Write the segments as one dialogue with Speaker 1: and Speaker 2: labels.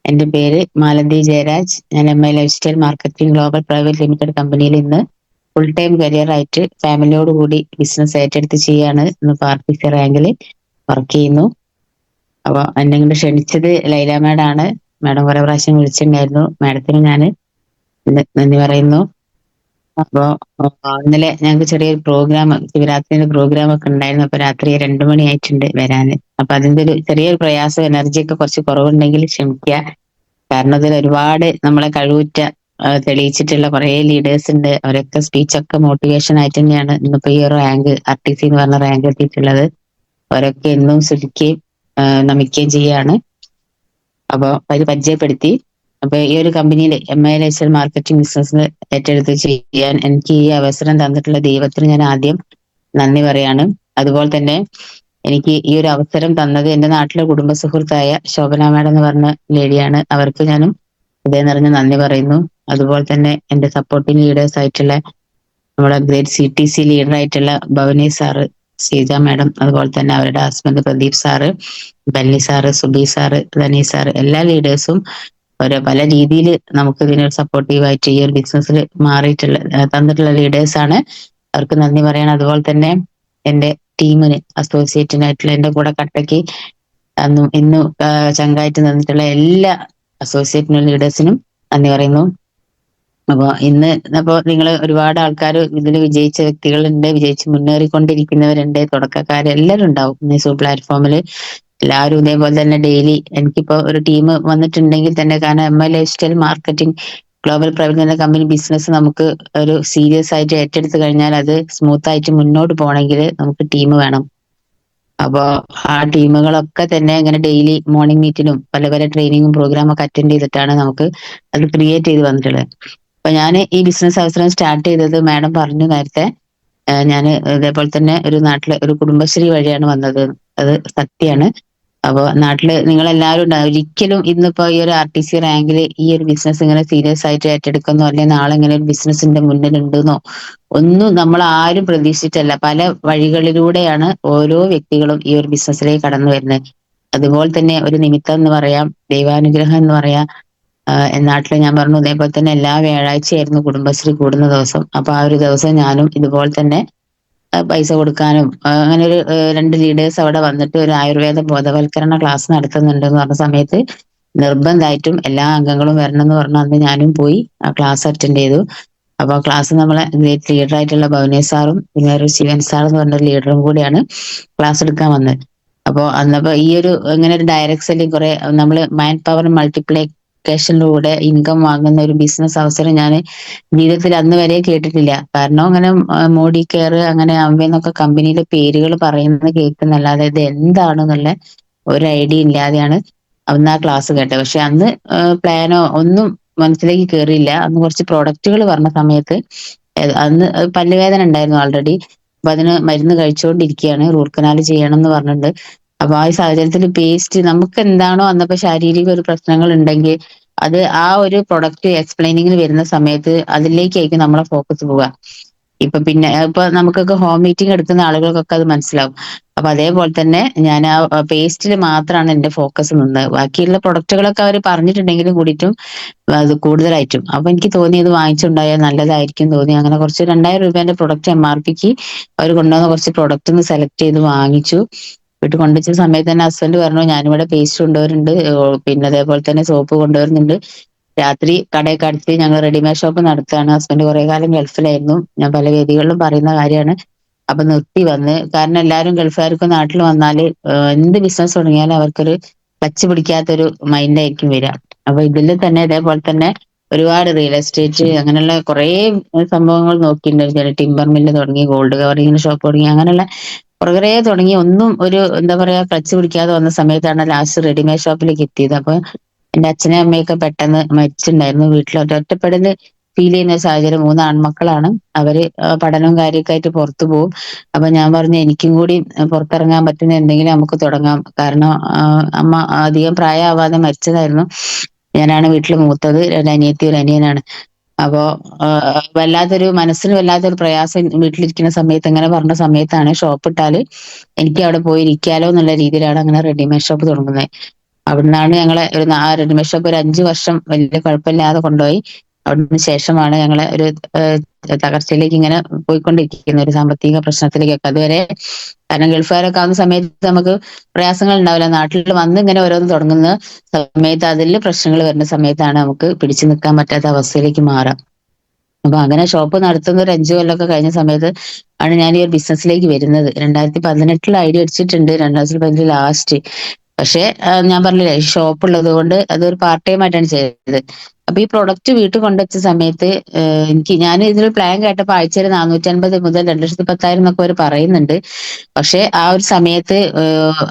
Speaker 1: എന്റെ പേര് മാലതി ജയരാജ്. ഞാൻ life style marketing global private limited കമ്പനിയിൽ ഇന്ന് ഫുൾ ടൈം കരിയർ ആയിട്ട് ഫാമിലിയോട് കൂടി ബിസിനസ് ഏറ്റെടുത്ത് ചെയ്യാണ്. ഇന്ന് ആർപിസി റാങ്കിൽ വർക്ക് ചെയ്യുന്നു. അപ്പൊ എന്നെ കൊണ്ട് ക്ഷണിച്ചത് ലൈല മാഡാണ്. മാഡം കുറെ പ്രാവശ്യം വിളിച്ചിട്ടുണ്ടായിരുന്നു. മാഡത്തിന് ഞാൻ നന്ദി പറയുന്നു. അപ്പോ ഇന്നലെ ഞങ്ങൾക്ക് ചെറിയൊരു പ്രോഗ്രാം, ശിവരാത്രിന്റെ പ്രോഗ്രാം ഒക്കെ ഉണ്ടായിരുന്നു. അപ്പൊ രാത്രി 2 മണി ആയിട്ടുണ്ട് വരാന്. അപ്പൊ അതിന്റെ ഒരു ചെറിയൊരു പ്രയാസം, എനർജി ഒക്കെ കുറച്ച് കുറവുണ്ടെങ്കിൽ ക്ഷമിക്കുക. കാരണം ഇതിൽ ഒരുപാട് നമ്മളെ കഴിവുറ്റ തെളിയിച്ചിട്ടുള്ള കുറെ ലീഡേഴ്സ് ഉണ്ട്. അവരൊക്കെ സ്പീച്ചൊക്കെ മോട്ടിവേഷൻ ആയിട്ട് തന്നെയാണ് ഇന്നിപ്പോ ഈ ഒരു റാങ്ക് RTC എന്ന് പറഞ്ഞ റാങ്ക് എത്തിയിട്ടുള്ളത്. അവരൊക്കെ എന്നും ശ്രദ്ധിക്കുകയും നമിക്കുകയും ചെയ്യാണ്. അപ്പൊ അത് പരിചയപ്പെടുത്തി. അപ്പൊ ഈ ഒരു കമ്പനിയിൽ MILSL മാർക്കറ്റിംഗ് ബിസിനസ് ഏറ്റെടുത്ത് ചെയ്യാൻ എനിക്ക് ഈ അവസരം തന്നിട്ടുള്ള ദൈവത്തിന് ഞാൻ ആദ്യം നന്ദി പറയാണ്. അതുപോലെ തന്നെ എനിക്ക് ഈ ഒരു അവസരം തന്നത് എന്റെ നാട്ടിലെ കുടുംബ സുഹൃത്തായ ശോഭന മാഡം എന്ന് പറഞ്ഞ ലേഡിയാണ്. അവർക്ക് ഞാനും ഹൃദയം നിറഞ്ഞ നന്ദി പറയുന്നു. അതുപോലെ തന്നെ എന്റെ സപ്പോർട്ടിംഗ് ലീഡേഴ്സ് ആയിട്ടുള്ള നമ്മുടെ ഗ്രേറ്റ് CTC ലീഡർ ആയിട്ടുള്ള ഭവനി സാറ്, ശ്രീജ മാഡം, അതുപോലെ തന്നെ അവരുടെ husband Pradeep sir, Balli sir, Subi sir, Dhani sir, എല്ലാ ലീഡേഴ്സും ഓരോ പല രീതിയിൽ നമുക്ക് ഇതിനൊരു സപ്പോർട്ടീവായിട്ട് ഈ ഒരു ബിസിനസ്സിൽ മാറിയിട്ടുള്ള തന്നിട്ടുള്ള ലീഡേഴ്സ് ആണ്. അവർക്ക് നന്ദി പറയണം. അതുപോലെ തന്നെ എന്റെ ടീമിന്, അസോസിയേറ്റിനായിട്ടുള്ള എന്റെ കൂടെ കട്ടയ്ക്ക് അന്നും ഇന്നും ചങ്കായിട്ട് നിന്നിട്ടുള്ള എല്ലാ അസോസിയേറ്റ് ലീഡേഴ്സിനും നന്ദി പറയുന്നു. അപ്പൊ ഇന്ന് നിങ്ങൾ ഒരുപാട് ആൾക്കാർ ഇതിൽ വിജയിച്ച വ്യക്തികളുണ്ട്, വിജയിച്ച് മുന്നേറിക്കൊണ്ടിരിക്കുന്നവരുണ്ട്, തുടക്കക്കാർ എല്ലാവരും ഉണ്ടാവും ഇന്ന് പ്ലാറ്റ്ഫോമിൽ. എല്ലാവരും ഇതേപോലെ തന്നെ ഡെയിലി എനിക്കിപ്പോ ഒരു ടീം വന്നിട്ടുണ്ടെങ്കിൽ തന്നെ, കാരണം life style marketing global private എന്ന കമ്പനി ബിസിനസ് നമുക്ക് ഒരു സീരിയസ് ആയിട്ട് ഏറ്റെടുത്ത് കഴിഞ്ഞാൽ അത് സ്മൂത്ത് ആയിട്ട് മുന്നോട്ട് പോകണമെങ്കിൽ നമുക്ക് ടീം വേണം. അപ്പോ ആ ടീമുകളൊക്കെ തന്നെ ഇങ്ങനെ ഡെയിലി മോർണിംഗ് മീറ്റിനും പല പല ട്രെയിനിങ്ങും പ്രോഗ്രാം ഒക്കെ അറ്റൻഡ് ചെയ്തിട്ടാണ് നമുക്ക് അത് ക്രിയേറ്റ് ചെയ്ത് വന്നിട്ടുള്ളത്. അപ്പൊ ഞാൻ ഈ ബിസിനസ് അവസരം സ്റ്റാർട്ട് ചെയ്തത് മാഡം പറഞ്ഞു നേരത്തെ. ഞാൻ ഇതേപോലെ തന്നെ ഒരു നാട്ടിലെ ഒരു കുടുംബശ്രീ വഴിയാണ് വന്നത്. അത് സത്യമാണ്. അപ്പൊ നാട്ടില് നിങ്ങൾ എല്ലാവരും ഉണ്ടാവും. ഒരിക്കലും ഇന്നിപ്പോ ഈ ഒരു RTC റാങ്കിൽ ഈ ഒരു ബിസിനസ് ഇങ്ങനെ സീരിയസ് ആയിട്ട് ഏറ്റെടുക്കുന്നോ, അല്ലെങ്കിൽ നാളെ ഇങ്ങനെ ഒരു ബിസിനസിന്റെ മുന്നിൽ ഉണ്ടെന്നോ ഒന്നും നമ്മൾ ആരും പ്രതീക്ഷിച്ചല്ല. പല വഴികളിലൂടെയാണ് ഓരോ വ്യക്തികളും ഈ ഒരു ബിസിനസ്സിലേക്ക് കടന്നു വരുന്നത്. അതുപോലെ തന്നെ ഒരു നിമിത്തം എന്ന് പറയാം, ദൈവാനുഗ്രഹം എന്ന് പറയാം. നാട്ടിൽ ഞാൻ പറഞ്ഞു ഇതേപോലെ തന്നെ എല്ലാ വ്യാഴാഴ്ചയായിരുന്നു കുടുംബശ്രീ കൂടുന്ന ദിവസം. അപ്പൊ ആ ഒരു ദിവസം ഞാനും ഇതുപോലെ തന്നെ പൈസ കൊടുക്കാനും അങ്ങനെ ഒരു 2 ലീഡേഴ്സ് അവിടെ വന്നിട്ട് ഒരു ആയുർവേദ ബോധവൽക്കരണ ക്ലാസ് നടത്തുന്നുണ്ട് എന്ന് പറഞ്ഞ സമയത്ത് നിർബന്ധമായിട്ടും എല്ലാ അംഗങ്ങളും വരണം എന്ന് പറഞ്ഞു. അന്ന് ഞാനും പോയി ആ ക്ലാസ് അറ്റൻഡ് ചെയ്തു. അപ്പൊ ക്ലാസ് നമ്മളെ ഗ്രേറ്റ് ലീഡർ ആയിട്ടുള്ള ഭവനേഷ് സാറും പിന്നെ ഒരു ശിവൻ സാർ എന്ന് പറഞ്ഞ ലീഡറും കൂടിയാണ് ക്ലാസ് എടുക്കാൻ വന്നത്. അപ്പോൾ അന്നപ്പോ ഈ ഒരു ഇങ്ങനെ ഒരു ഡയറക്ട് സെല്ലിംഗ് കുറെ നമ്മൾ മാൻ പവർ മൾട്ടിപ്ലിക്കേഷനിലൂടെ ഇൻകം വാങ്ങുന്ന ഒരു ബിസിനസ് അവസരം ഞാൻ ജീവിതത്തിൽ അന്ന് വരെ കേട്ടിട്ടില്ല. കാരണം അങ്ങനെ മോഡി കെയർ അങ്ങനെ അവന്നൊക്കെ കമ്പനിയിലെ പേരുകൾ പറയുന്നത് കേൾക്കുന്നല്ലാതെ ഇത് എന്താണെന്നുള്ള ഒരു ഐഡിയ ഇല്ലാതെയാണ് അന്ന് ആ ക്ലാസ് കേട്ടത്. പക്ഷെ അന്ന് പ്ലാനോ ഒന്നും മനസ്സിലേക്ക് കയറിയില്ല. അന്ന് കുറച്ച് പ്രൊഡക്റ്റുകൾ പറഞ്ഞ സമയത്ത് അന്ന് പല്ലുവേദന ഉണ്ടായിരുന്നു ആൾറെഡി. അപ്പൊ അതിന് മരുന്ന് കഴിച്ചുകൊണ്ടിരിക്കുകയാണ്, റൂട്ട് കനാൽ ചെയ്യണം എന്ന് പറഞ്ഞിട്ടുണ്ട്. അപ്പൊ ആ സാഹചര്യത്തിൽ പേസ്റ്റ് നമുക്ക് എന്താണോ അന്നപ്പോ ശാരീരിക ഒരു പ്രശ്നങ്ങൾ ഉണ്ടെങ്കിൽ അത് ആ ഒരു പ്രൊഡക്റ്റ് എക്സ്പ്ലെയിനിങ്ങിന് വരുന്ന സമയത്ത് അതിലേക്കായിരിക്കും നമ്മളെ ഫോക്കസ് പോവുക. പിന്നെ ഇപ്പൊ നമുക്കൊക്കെ ഹോം മീറ്റിംഗ് എടുക്കുന്ന ആളുകൾക്കൊക്കെ അത് മനസ്സിലാവും. അപ്പൊ അതേപോലെ തന്നെ ഞാൻ ആ പേസ്റ്റിൽ മാത്രമാണ് എന്റെ ഫോക്കസ് നിന്നത്. ബാക്കിയുള്ള പ്രൊഡക്റ്റുകളൊക്കെ അവർ പറഞ്ഞിട്ടുണ്ടെങ്കിലും കൂടിയിട്ടും അത് കൂടുതലായിട്ടും അപ്പൊ എനിക്ക് തോന്നി ഇത് വാങ്ങിച്ചുണ്ടായാൽ നല്ലതായിരിക്കും തോന്നി. അങ്ങനെ കുറച്ച് 2000 രൂപേന്റെ പ്രൊഡക്റ്റ് MRPക്ക് അവർ കൊണ്ടുവന്ന കുറച്ച് പ്രൊഡക്റ്റ് സെലക്ട് ചെയ്ത് വാങ്ങിച്ചു. വീട്ടിൽ കൊണ്ടുവച്ച സമയത്ത് തന്നെ ഹസ്ബൻഡ് പറഞ്ഞു ഞാനിവിടെ പേസ്റ്റ് കൊണ്ടുവരുന്നുണ്ട്, പിന്നെ അതേപോലെ തന്നെ സോപ്പ് കൊണ്ടുവരുന്നുണ്ട്. രാത്രി കടയൊക്കെ അടച്ച് ഞങ്ങൾ റെഡിമെയ്ഡ് ഷോപ്പ് നടത്തുകയാണ്. ഹസ്ബൻഡ് കുറെ കാലം ഗൾഫിലായിരുന്നു. ഞാൻ പല വേദികളിലും പറയുന്ന കാര്യമാണ്. അപ്പൊ നിർത്തി വന്ന്, കാരണം എല്ലാവരും ഗൾഫുകാർക്ക് നാട്ടിൽ വന്നാല് എന്ത് ബിസിനസ് തുടങ്ങിയാലും അവർക്കൊരു ക്ലച്ച് പിടിക്കാത്തൊരു മൈൻഡായിരിക്കും വരിക. അപ്പൊ ഇതിൽ തന്നെ ഇതേപോലെ തന്നെ ഒരുപാട് റിയൽ എസ്റ്റേറ്റ് അങ്ങനെയുള്ള കുറെ സംഭവങ്ങൾ നോക്കിയിട്ടുണ്ട്. ടിമ്പർ മില്ല് തുടങ്ങി, ഗോൾഡ് കവറിങ്ങിന്റെ ഷോപ്പ് തുടങ്ങി, അങ്ങനെയുള്ള കുറെ തുടങ്ങി ഒന്നും ഒരു എന്താ പറയാ ക്ലച്ച് പിടിക്കാതെ വന്ന സമയത്താണ് ലാസ്റ്റ് റെഡിമെയ്ഡ് ഷോപ്പിലേക്ക് എത്തിയത്. അപ്പൊ എന്റെ അച്ഛനും അമ്മയൊക്കെ പെട്ടെന്ന് മരിച്ചിട്ടുണ്ടായിരുന്നു. വീട്ടിൽ ഒറ്റപ്പെടല് ഫീൽ ചെയ്യുന്ന സാഹചര്യം. 3 ആൺമക്കളാണ്. അവര് പഠനവും കാര്യമൊക്കെ ആയിട്ട് പുറത്തു പോകും. അപ്പൊ ഞാൻ പറഞ്ഞു എനിക്കും കൂടി പുറത്തിറങ്ങാൻ പറ്റുന്ന എന്തെങ്കിലും നമുക്ക് തുടങ്ങാം. കാരണം അമ്മ അധികം പ്രായമാവാതെ മരിച്ചതായിരുന്നു. ഞാനാണ് വീട്ടിൽ മൂത്തത്. 2 അനിയത്തി 1 അനിയനാണ്. അപ്പോ വല്ലാത്തൊരു മനസ്സിന് വല്ലാത്തൊരു പ്രയാസം വീട്ടിലിരിക്കുന്ന സമയത്ത് ഇങ്ങനെ പറഞ്ഞ സമയത്താണ് ഷോപ്പ് ഇട്ടാല് എനിക്ക് അവിടെ പോയി ഇരിക്കാലോ എന്നുള്ള രീതിയിലാണ് അങ്ങനെ റെഡിമെയ്ഡ് ഷോപ്പ് തുടങ്ങുന്നത്. അവിടുന്നാണ് ഞങ്ങളെ ഒരു റെഡിമേഡ് ഷോപ്പ് ഒരു 5 വർഷം വലിയ കുഴപ്പമില്ലാതെ കൊണ്ടുപോയി. അവിടുന്ന് ശേഷമാണ് ഞങ്ങളെ ഒരു തകർച്ചയിലേക്ക് ഇങ്ങനെ പോയിക്കൊണ്ടിരിക്കുന്ന ഒരു സാമ്പത്തിക പ്രശ്നത്തിലേക്കൊക്കെ. അതുവരെ കാരണം ഗൾഫുകാരൊക്കെ ആവുന്ന സമയത്ത് നമുക്ക് പ്രയാസങ്ങൾ ഉണ്ടാവില്ല. നാട്ടിൽ വന്ന് ഇങ്ങനെ ഓരോന്ന് തുടങ്ങുന്ന സമയത്ത് അതിൽ പ്രശ്നങ്ങൾ വരുന്ന സമയത്താണ് നമുക്ക് പിടിച്ചു നിൽക്കാൻ പറ്റാത്ത അവസ്ഥയിലേക്ക് മാറാം. അപ്പൊ അങ്ങനെ ഷോപ്പ് നടത്തുന്ന ഒരു 5 കൊല്ലമൊക്കെ കഴിഞ്ഞ സമയത്ത് ആണ് ഞാൻ ഈ ഒരു ബിസിനസ്സിലേക്ക് വരുന്നത്. 2018 ഐഡിയ അടിച്ചിട്ടുണ്ട്, 2015 ലാസ്റ്റ്. പക്ഷെ ഞാൻ പറഞ്ഞില്ലേ ഷോപ്പ് ഉള്ളത് കൊണ്ട് അതൊരു പാർട്ട് ടൈം ആയിട്ടാണ് ചെയ്തത്. അപ്പൊ ഈ പ്രൊഡക്റ്റ് വീട്ടിൽ കൊണ്ടുവച്ച സമയത്ത് ഞാൻ ഇതിൽ പ്ലാൻ കേട്ടപ്പോൾ ആഴ്ചയിൽ 450 മുതൽ 2,10,000 എന്നൊക്കെ അവർ പറയുന്നുണ്ട്. പക്ഷെ ആ ഒരു സമയത്ത്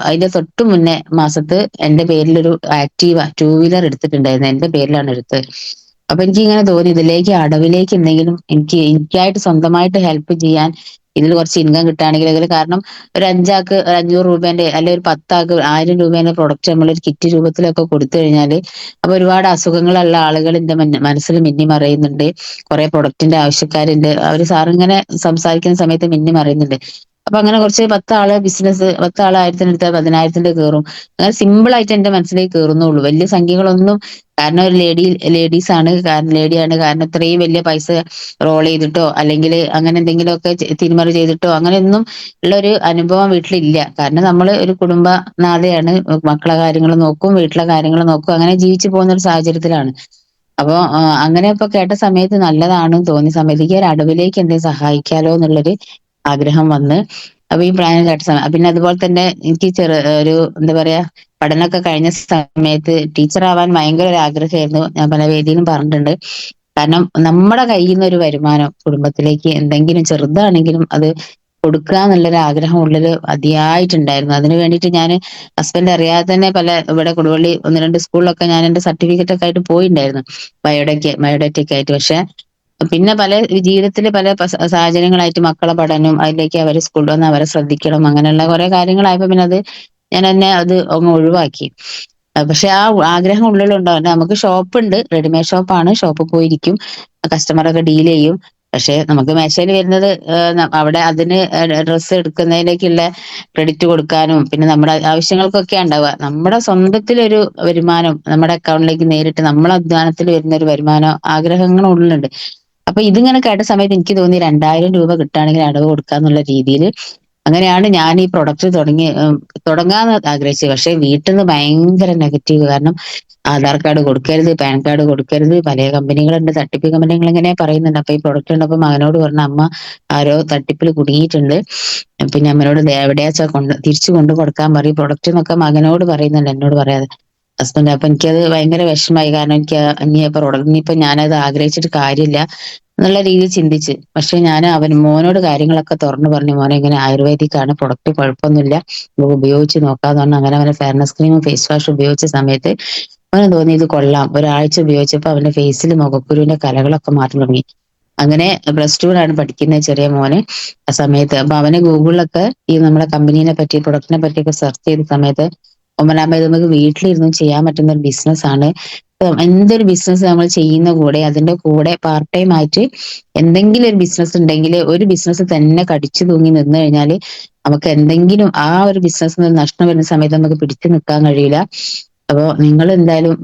Speaker 1: അതിന്റെ തൊട്ട് മുന്നേ മാസത്ത് എന്റെ പേരിലൊരു ആക്റ്റീവ 2 വീലർ എടുത്തിട്ടുണ്ടായിരുന്നു. എന്റെ പേരിലാണ് എടുത്തത്. അപ്പൊ എനിക്ക് ഇങ്ങനെ തോന്നി ഇതിലേക്ക് അടവിലേക്ക് എന്തെങ്കിലും എനിക്കായിട്ട് സ്വന്തമായിട്ട് ഹെൽപ്പ് ചെയ്യാൻ ഇതിൽ കുറച്ച് ഇൻകം കിട്ടുകയാണെങ്കിൽ അതിൽ, കാരണം ഒരു 5 ആൾക്ക് ഒരു 500 രൂപേന്റെ അല്ലെങ്കിൽ ഒരു 10 ആൾക്ക് 1000 രൂപേന്റെ പ്രൊഡക്റ്റ് നമ്മൾ ഒരു കിറ്റ് രൂപത്തിലൊക്കെ കൊടുത്തു കഴിഞ്ഞാല് അപ്പൊ ഒരുപാട് അസുഖങ്ങളുള്ള ആളുകൾ എന്റെ മനസ്സിൽ മിന്നി മറയുന്നുണ്ട്. കുറെ പ്രൊഡക്റ്റിന്റെ ആവശ്യക്കാരുണ്ട്. അവര് സാറിങ്ങനെ സംസാരിക്കുന്ന സമയത്ത് മിന്നി മറയുന്നുണ്ട്. അപ്പൊ അങ്ങനെ കുറച്ച് 10 ആള് ബിസിനസ്, 10 ആള് 1000 എടുത്താൽ 10,000 കയറും. അങ്ങനെ സിമ്പിൾ ആയിട്ട് എന്റെ മനസ്സിലേക്ക് കയറുന്നുള്ളൂ, വലിയ സംഖ്യകളൊന്നും. കാരണം ഒരു ലേഡീസ് ആണ്, കാരണം ലേഡിയാണ്, കാരണം ഇത്രയും വലിയ പൈസ റോൾ ചെയ്തിട്ടോ അല്ലെങ്കിൽ അങ്ങനെ എന്തെങ്കിലുമൊക്കെ തിരിമറി ചെയ്തിട്ടോ അങ്ങനെയൊന്നും ഉള്ള ഒരു അനുഭവം വീട്ടിലില്ല. കാരണം നമ്മൾ ഒരു കുടുംബനാഥയാണ്, മക്കളെ കാര്യങ്ങൾ നോക്കും, വീട്ടിലെ കാര്യങ്ങൾ നോക്കും, അങ്ങനെ ജീവിച്ചു പോകുന്ന ഒരു സാഹചര്യത്തിലാണ്. അപ്പൊ അങ്ങനെ ഇപ്പൊ കേട്ട സമയത്ത് നല്ലതാണെന്ന് തോന്നിയ സമയത്ത് ഈ ഒരു അടവിലേക്ക് എന്തെങ്കിലും സഹായിക്കാലോ എന്നുള്ളൊരു ആഗ്രഹം വന്ന്. അപ്പൊ ഈ പ്ലാൻ കേട്ട സമയം പിന്നെ അതുപോലെ തന്നെ എനിക്ക് ഒരു എന്താ പറയാ പഠനമൊക്കെ കഴിഞ്ഞ സമയത്ത് ടീച്ചർ ആവാൻ ഭയങ്കര ഒരു ആഗ്രഹമായിരുന്നു. ഞാൻ പല വേദിയിലും പറഞ്ഞിട്ടുണ്ട്. കാരണം നമ്മുടെ കയ്യിൽ നിന്ന് ഒരു വരുമാനം കുടുംബത്തിലേക്ക് എന്തെങ്കിലും ചെറുതാണെങ്കിലും അത് കൊടുക്കുക എന്നുള്ളൊരു ആഗ്രഹം ഉള്ളിൽ അതിയായിട്ടുണ്ടായിരുന്നു. അതിന് വേണ്ടിയിട്ട് ഞാൻ ഹസ്ബൻഡ് അറിയാതെ തന്നെ ഇവിടെ കൊടുവള്ളി 1-2 സ്കൂളിലൊക്കെ ഞാൻ എന്റെ സർട്ടിഫിക്കറ്റ് ഒക്കെ ആയിട്ട് പോയിട്ടുണ്ടായിരുന്നു, ബയോഡേറ്റയ്ക്ക് ആയിട്ട്. പക്ഷെ പിന്നെ ജീവിതത്തിൽ പല സാഹചര്യങ്ങളായിട്ട് മക്കളെ പഠനം, അതിലേക്ക് അവരെ സ്കൂളിൽ വന്ന് അവരെ ശ്രദ്ധിക്കണം, അങ്ങനെയുള്ള കുറെ കാര്യങ്ങളായപ്പോ പിന്നെ ഞാൻ തന്നെ അത് അങ്ങ് ഒഴിവാക്കി. പക്ഷെ ആ ആഗ്രഹം ഉള്ളിലുണ്ടാവും. നമുക്ക് ഷോപ്പ് ഉണ്ട്, റെഡിമെയ്ഡ് ഷോപ്പാണ്, ഷോപ്പിൽ പോയിരിക്കും, കസ്റ്റമറൊക്കെ ഡീൽ ചെയ്യും. പക്ഷെ നമുക്ക് മേശയിൽ വരുന്നത് അവിടെ അതിന് ഡ്രസ്സ് എടുക്കുന്നതിലേക്കുള്ള ക്രെഡിറ്റ് കൊടുക്കാനും പിന്നെ നമ്മുടെ ആവശ്യങ്ങൾക്കൊക്കെ ഉണ്ടാവുക. നമ്മുടെ സ്വന്തത്തിലൊരു വരുമാനം നമ്മുടെ അക്കൗണ്ടിലേക്ക് നേരിട്ട് നമ്മളെ അധ്വാനത്തിൽ വരുന്ന ഒരു വരുമാനം ആഗ്രഹങ്ങൾ ഉള്ളിലുണ്ട്. അപ്പൊ ഇതിങ്ങനെ കേട്ട സമയത്ത് എനിക്ക് തോന്നി 2,000 രൂപ കിട്ടുകയാണെങ്കിൽ അടവ് കൊടുക്കാന്നുള്ള രീതിയിൽ അങ്ങനെയാണ് ഞാൻ ഈ പ്രൊഡക്റ്റ് തുടങ്ങാന്ന് ആഗ്രഹിച്ചത്. പക്ഷെ വീട്ടിൽ നിന്ന് ഭയങ്കര നെഗറ്റീവ്. കാരണം ആധാർ കാർഡ് കൊടുക്കരുത്, പാൻ കാർഡ് കൊടുക്കരുത്, പല കമ്പനികളുണ്ട്, തട്ടിപ്പ് കമ്പനികൾ ഇങ്ങനെ പറയുന്നുണ്ട്. അപ്പൊ ഈ പ്രൊഡക്റ്റ് ഉണ്ടപ്പോ മകനോട് പറഞ്ഞ അമ്മ ആരോ തട്ടിപ്പിൽ കുടുങ്ങിയിട്ടുണ്ട്, പിന്നെ അമ്മനോട് എവിടെയാച്ചാ തിരിച്ചു കൊണ്ടു കൊടുക്കാൻ പറയും പ്രൊഡക്റ്റ് എന്നൊക്കെ മകനോട് പറയുന്നുണ്ട്, എന്നോട് പറയാതെ. ഹസ്ബൻഡ് അപ്പൊ എനിക്കത് ഭയങ്കര വിഷമമായി. കാരണം എനിക്ക് ഇനിയിപ്പോ ഞാനത് ആഗ്രഹിച്ചിട്ട് കാര്യമില്ല എന്നുള്ള രീതിയിൽ ചിന്തിച്ച്. പക്ഷെ ഞാൻ മോനോട് കാര്യങ്ങളൊക്കെ തുറന്നു പറഞ്ഞു, മോനെ ഇങ്ങനെ ആയുർവേദിക് ആണ്, പ്രൊഡക്റ്റ് കുഴപ്പമൊന്നുമില്ല, ഉപയോഗിച്ച് നോക്കാന്ന് പറഞ്ഞു. അങ്ങനെ അവനെ ഫെയർനെസ് ക്രീമും ഫേസ് വാഷ് ഉപയോഗിച്ച സമയത്ത് അവന് തോന്നി ഇത് കൊള്ളാം. ഒരാഴ്ച ഉപയോഗിച്ചപ്പോൾ അവന്റെ ഫേസിൽ മുഖക്കുരുവിന്റെ കലകളൊക്കെ മാറി തുടങ്ങി. അങ്ങനെ +2-ലാണ് പഠിക്കുന്ന ചെറിയ മോന്. ആ സമയത്ത് അപ്പൊ അവന് ഗൂഗിളിലൊക്കെ ഈ നമ്മുടെ കമ്പനീനെ പറ്റി പ്രൊഡക്റ്റിനെ പറ്റിയൊക്കെ സെർച്ച് ചെയ്ത സമയത്ത് ഒമ്പതാമത് നമുക്ക് വീട്ടിലിരുന്നും ചെയ്യാൻ പറ്റുന്ന ഒരു ബിസിനസ് ആണ്. എന്തൊരു ബിസിനസ് നമ്മൾ ചെയ്യുന്ന കൂടെ അതിന്റെ കൂടെ പാർട്ട് ടൈം ആയിട്ട് എന്തെങ്കിലും ഒരു ബിസിനസ് ഉണ്ടെങ്കിൽ ഒരു ബിസിനസ് തന്നെ കടിച്ചു തൂങ്ങി നിന്ന് കഴിഞ്ഞാൽ നമുക്ക് എന്തെങ്കിലും ആ ഒരു ബിസിനസ്സിന് നഷ്ടം വരുന്ന സമയത്ത് നമുക്ക് പിടിച്ചു നിൽക്കാൻ കഴിയില്ല. അപ്പൊ നിങ്ങൾ എന്തായാലും